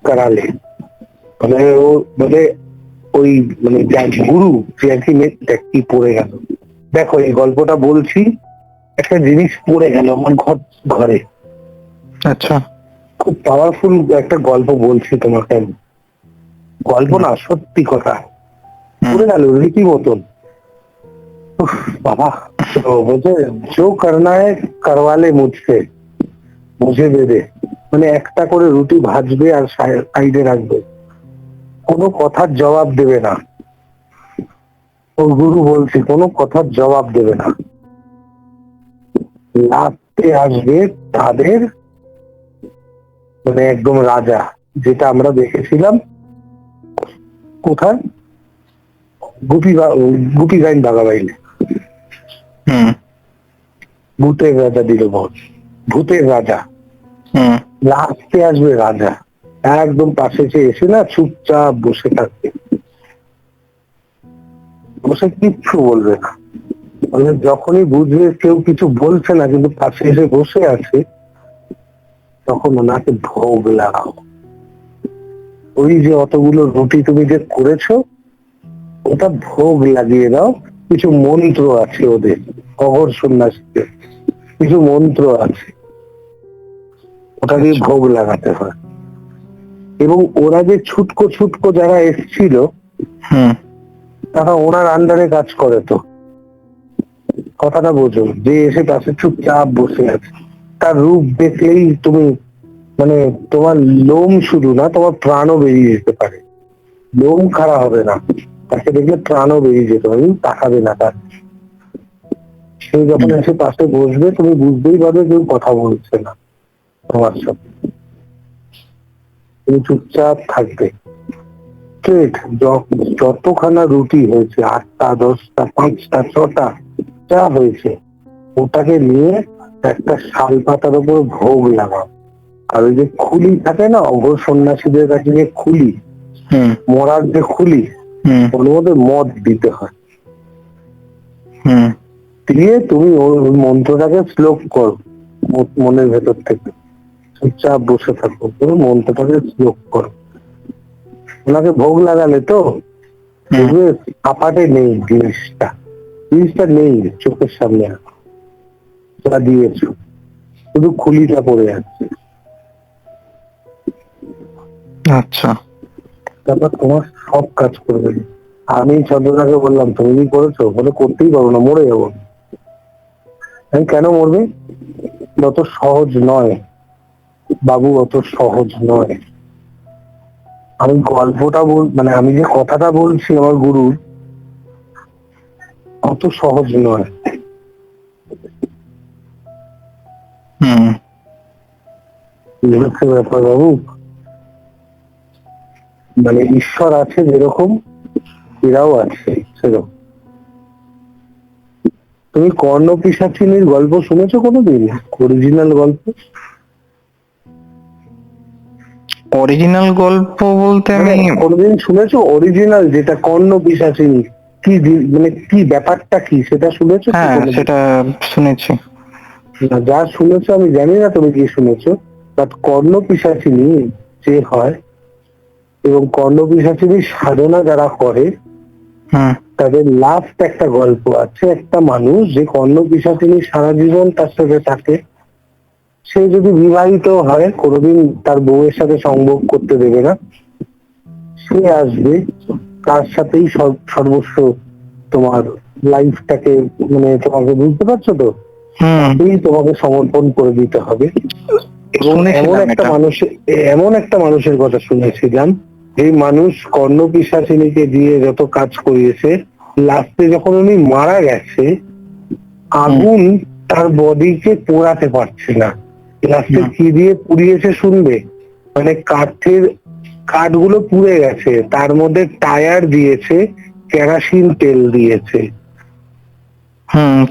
करा ले। মানে ও মানে ওই মানে গুরু যে আর কি কি পড়ে গেল। দেখো এই গল্পটা বলছি, একটা জিনিস পড়ে গেল আমার ঘরে। আচ্ছা। খুব পাওয়ারফুল একটা গল্প বলছি তোমাকে আমি, গল্প না সত্যি কথা, পড়ে গেল রীতিমতন। বাবা, তো বলছে जो करना है करवा ले मुझसे, मुझे दे दे, মানে একটা করে রুটি ভাজবে আর সাইডে রাখবে, কোনো কথার জবাব দেবে না। ওর গুরু বলছে কোনো কথার জবাব দেবে না। লাস্টে আসবে তাদের মানে একদম রাজা, যেটা আমরা দেখেছিলাম কোথায়, গুপি গাইন বাঘাবাইলে। হুম ভূতের রাজা দিল বল, ভূতের রাজা। হুম লাস্টে আসবে রাজা, একদম পাশে এসে না চুপচাপ বসে থাকবে, বসে কিচ্ছু বলবে না। মানে যখনই বুঝবে কেউ কিছু বলছে না কিন্তু পাশে এসে বসে আছে, তখন ওনাকে ভোগ লাগাও। ওই যে অতগুলো রুটি তুমি যে করেছো, ওটা ভোগ লাগিয়ে দাও। কিছু মন্ত্র আছে ওদের, অঘর সন্ন্যাসীদের কিছু মন্ত্র আছে, ওটা দিয়ে ভোগ লাগাতে হয়। এবং ওরা যে ছুটকো ছুটকো যারা এসছিল, হুম তারা ওনার আন্ডারে কাজ করে। তো কথাটা বোঝো, যে এসে পাশে চুপচাপ বসে আছে, তার রূপ দেখলেই তুমি মানে তোমার লোম শুধু না, তোমার প্রাণও বেরিয়ে যেতে পারে। লোম খাড়া হবে না, তাকে দেখলে প্রাণও বেরিয়ে যেতে পারে, তুমি তাকাবে না তার। সে যখন এসে পাশে বসবে তুমি বুঝতেই পারবে কেউ কথা বলছে না তোমার সাথে, তুমি চুপচাপ থাকবে। স্ট্রেট যতখানা রুটি হয়েছে, 8টা 10টা 5টা 6টা যা হয়েছে, ওটাকে নিয়ে একটা শাল পাতার উপর ভোগ লাগাও। আর ওই যে খুলি থাকে না অঘর সন্ন্যাসীদের কাছে, যে খুলি, হুম মরার যে খুলি, হুম ওর মধ্যে মদ দিতে হয়। হুম দিয়ে তুমি ওই মন্ত্রটাকে শ্লোক করো মনের ভেতর থেকে, চুপচাপ বসে থাকো, তুমি মন্ত্রটাকে শ্লোক করো। ওনাকে ভোগ লাগালে তো দেখবে আপাটে নেই জিনিসটা, জিনিসটা নেই চোখের সামনে, যা দিয়েছো শুধু খুলিটা পড়ে যাচ্ছে। আচ্ছা তারপর তোমার সব কাজ করবে। আমি চন্দ্রনাকে বললাম তুমি কি করেছো, বলে করতেই পারবো না, মরে যাবো। আমি কেন মরবে, অত সহজ নয় বাবু, অত সহজ নয়। আমি গল্পটা মানে আমি যে কথাটা বলছি আমার গুরুর, অত সহজ নয়। হুম এই হচ্ছে ব্যাপার বাবু। মানে ঈশ্বর আছে যেরকম, এরাও আছে সেরকম। তুমি কর্ণ পিশাচিনীর গল্প শুনেছো কোনোদিন, অরিজিনাল গল্প? অরিজিনাল গল্প বলতে আমি মানে কোনোদিন শুনেছো অরিজিনাল, যেটা কর্ণ পিশাচিনী কি মানে কি ব্যাপারটা কি সেটা শুনেছো কি হ্যাঁ কোনোদিন? সেটা শুনেছি। না, যা শুনেছো আমি জানি না তুমি কি শুনেছো, বাট কর্ণ পিশাচিনী যে হয় এবং কর্ণ পিশাচিনীর সাধনা যারা করে, হুম তাদের লাস্ট একটা গল্প আছে। একটা মানুষ যে কর্ণ পিশাচিনী সারা জীবন তার সাথে থাকে, সে যদি বিবাহিত হয় কোনোদিন তার বউয়ের সাথে সংভোগ করতে দেবে না। সে আসবে, তার সাথেই সর্বস্ব তোমার লাইফটাকে, মানে তোমাকে বুঝতে পারছো তো, হুম তাকেই তোমাকে সমর্পণ করে দিতে হবে। এবং শুনেছিলাম এটা। এমন একটা মানুষের কথা শুনেছিলাম, যে মানুষ কর্ণ পিশাচিনীকে দিয়ে যত কাজ করিয়েছে, লাস্টে যখন উনি মারা গেছে, আগুন তার বডিকে পোড়াতে পারছে না। লাস্টে কি দিয়ে পুড়িয়েছে শুনবে, মানে কাঠগুলো পুড়ে গেছে, তার মধ্যে টায়ার দিয়েছে, কেরোসিন তেল দিয়েছে,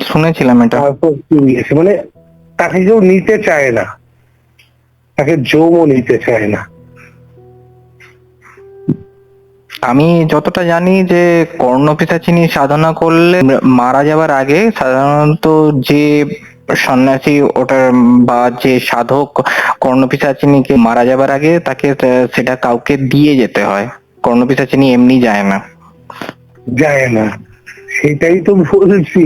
শুনেছিলাম এটা। তারপর পুড়িয়েছে। মানে তাকে কেউ নিতে চায় না, তাকে জমও নিতে চায় না। আমি যতটা জানি যে কর্ণপিশাচিনী সাধনা করলে মারা যাবার আগে সাধারণত যে সন্ন্যাসী ওটার বা যে সাধক কর্ণপিশাচিনীকে মারা যাবার আগে তাকে সেটা কাউকে দিয়ে যেতে হয়, কর্ণপিশাচিনী এমনি যায় না। যায় না, সেটাই তো বলছি,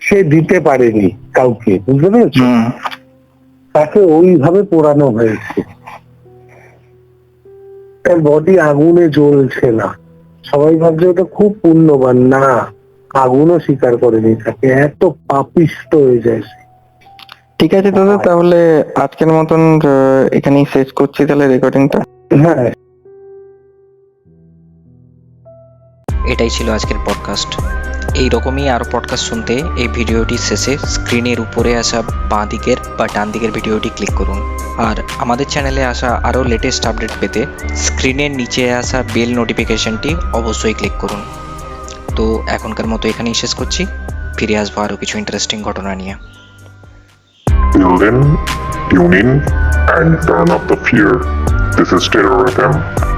সে দিতে পারেনি কাউকে, বুঝতে পেরেছো? হুম তাকে ওইভাবে পোড়ানো হয়েছে, তার বডি আগুনে জ্বলছে না। সবাই ভাবছে ওটা খুব পুণ্যবান, না, আগুনও স্বীকার করেনি তাকে, এত পাপিষ্ট হয়ে যায় সে। ঠিক আছে দাদা, তাহলে আজকের মতন এখানেই শেষ করছি তাহলে রেকর্ডিংটা। হ্যাঁ, এটাই ছিল আজকের পডকাস্ট। এই রকমই আরও পডকাস্ট শুনতে এই ভিডিওটির শেষে স্ক্রিনের উপরে আসা বাঁ দিকের বা ডান দিকের ভিডিওটি ক্লিক করুন। আর আমাদের চ্যানেলে আসা আরও লেটেস্ট আপডেট পেতে স্ক্রিনের নিচে আসা বেল নোটিফিকেশনটি অবশ্যই ক্লিক করুন। তো এখনকার মতো এখানেই শেষ করছি, ফিরে আসবো আরও কিছু ইন্টারেস্টিং ঘটনা নিয়ে। Till then, tune in and turn up the fear. This is Terror FM.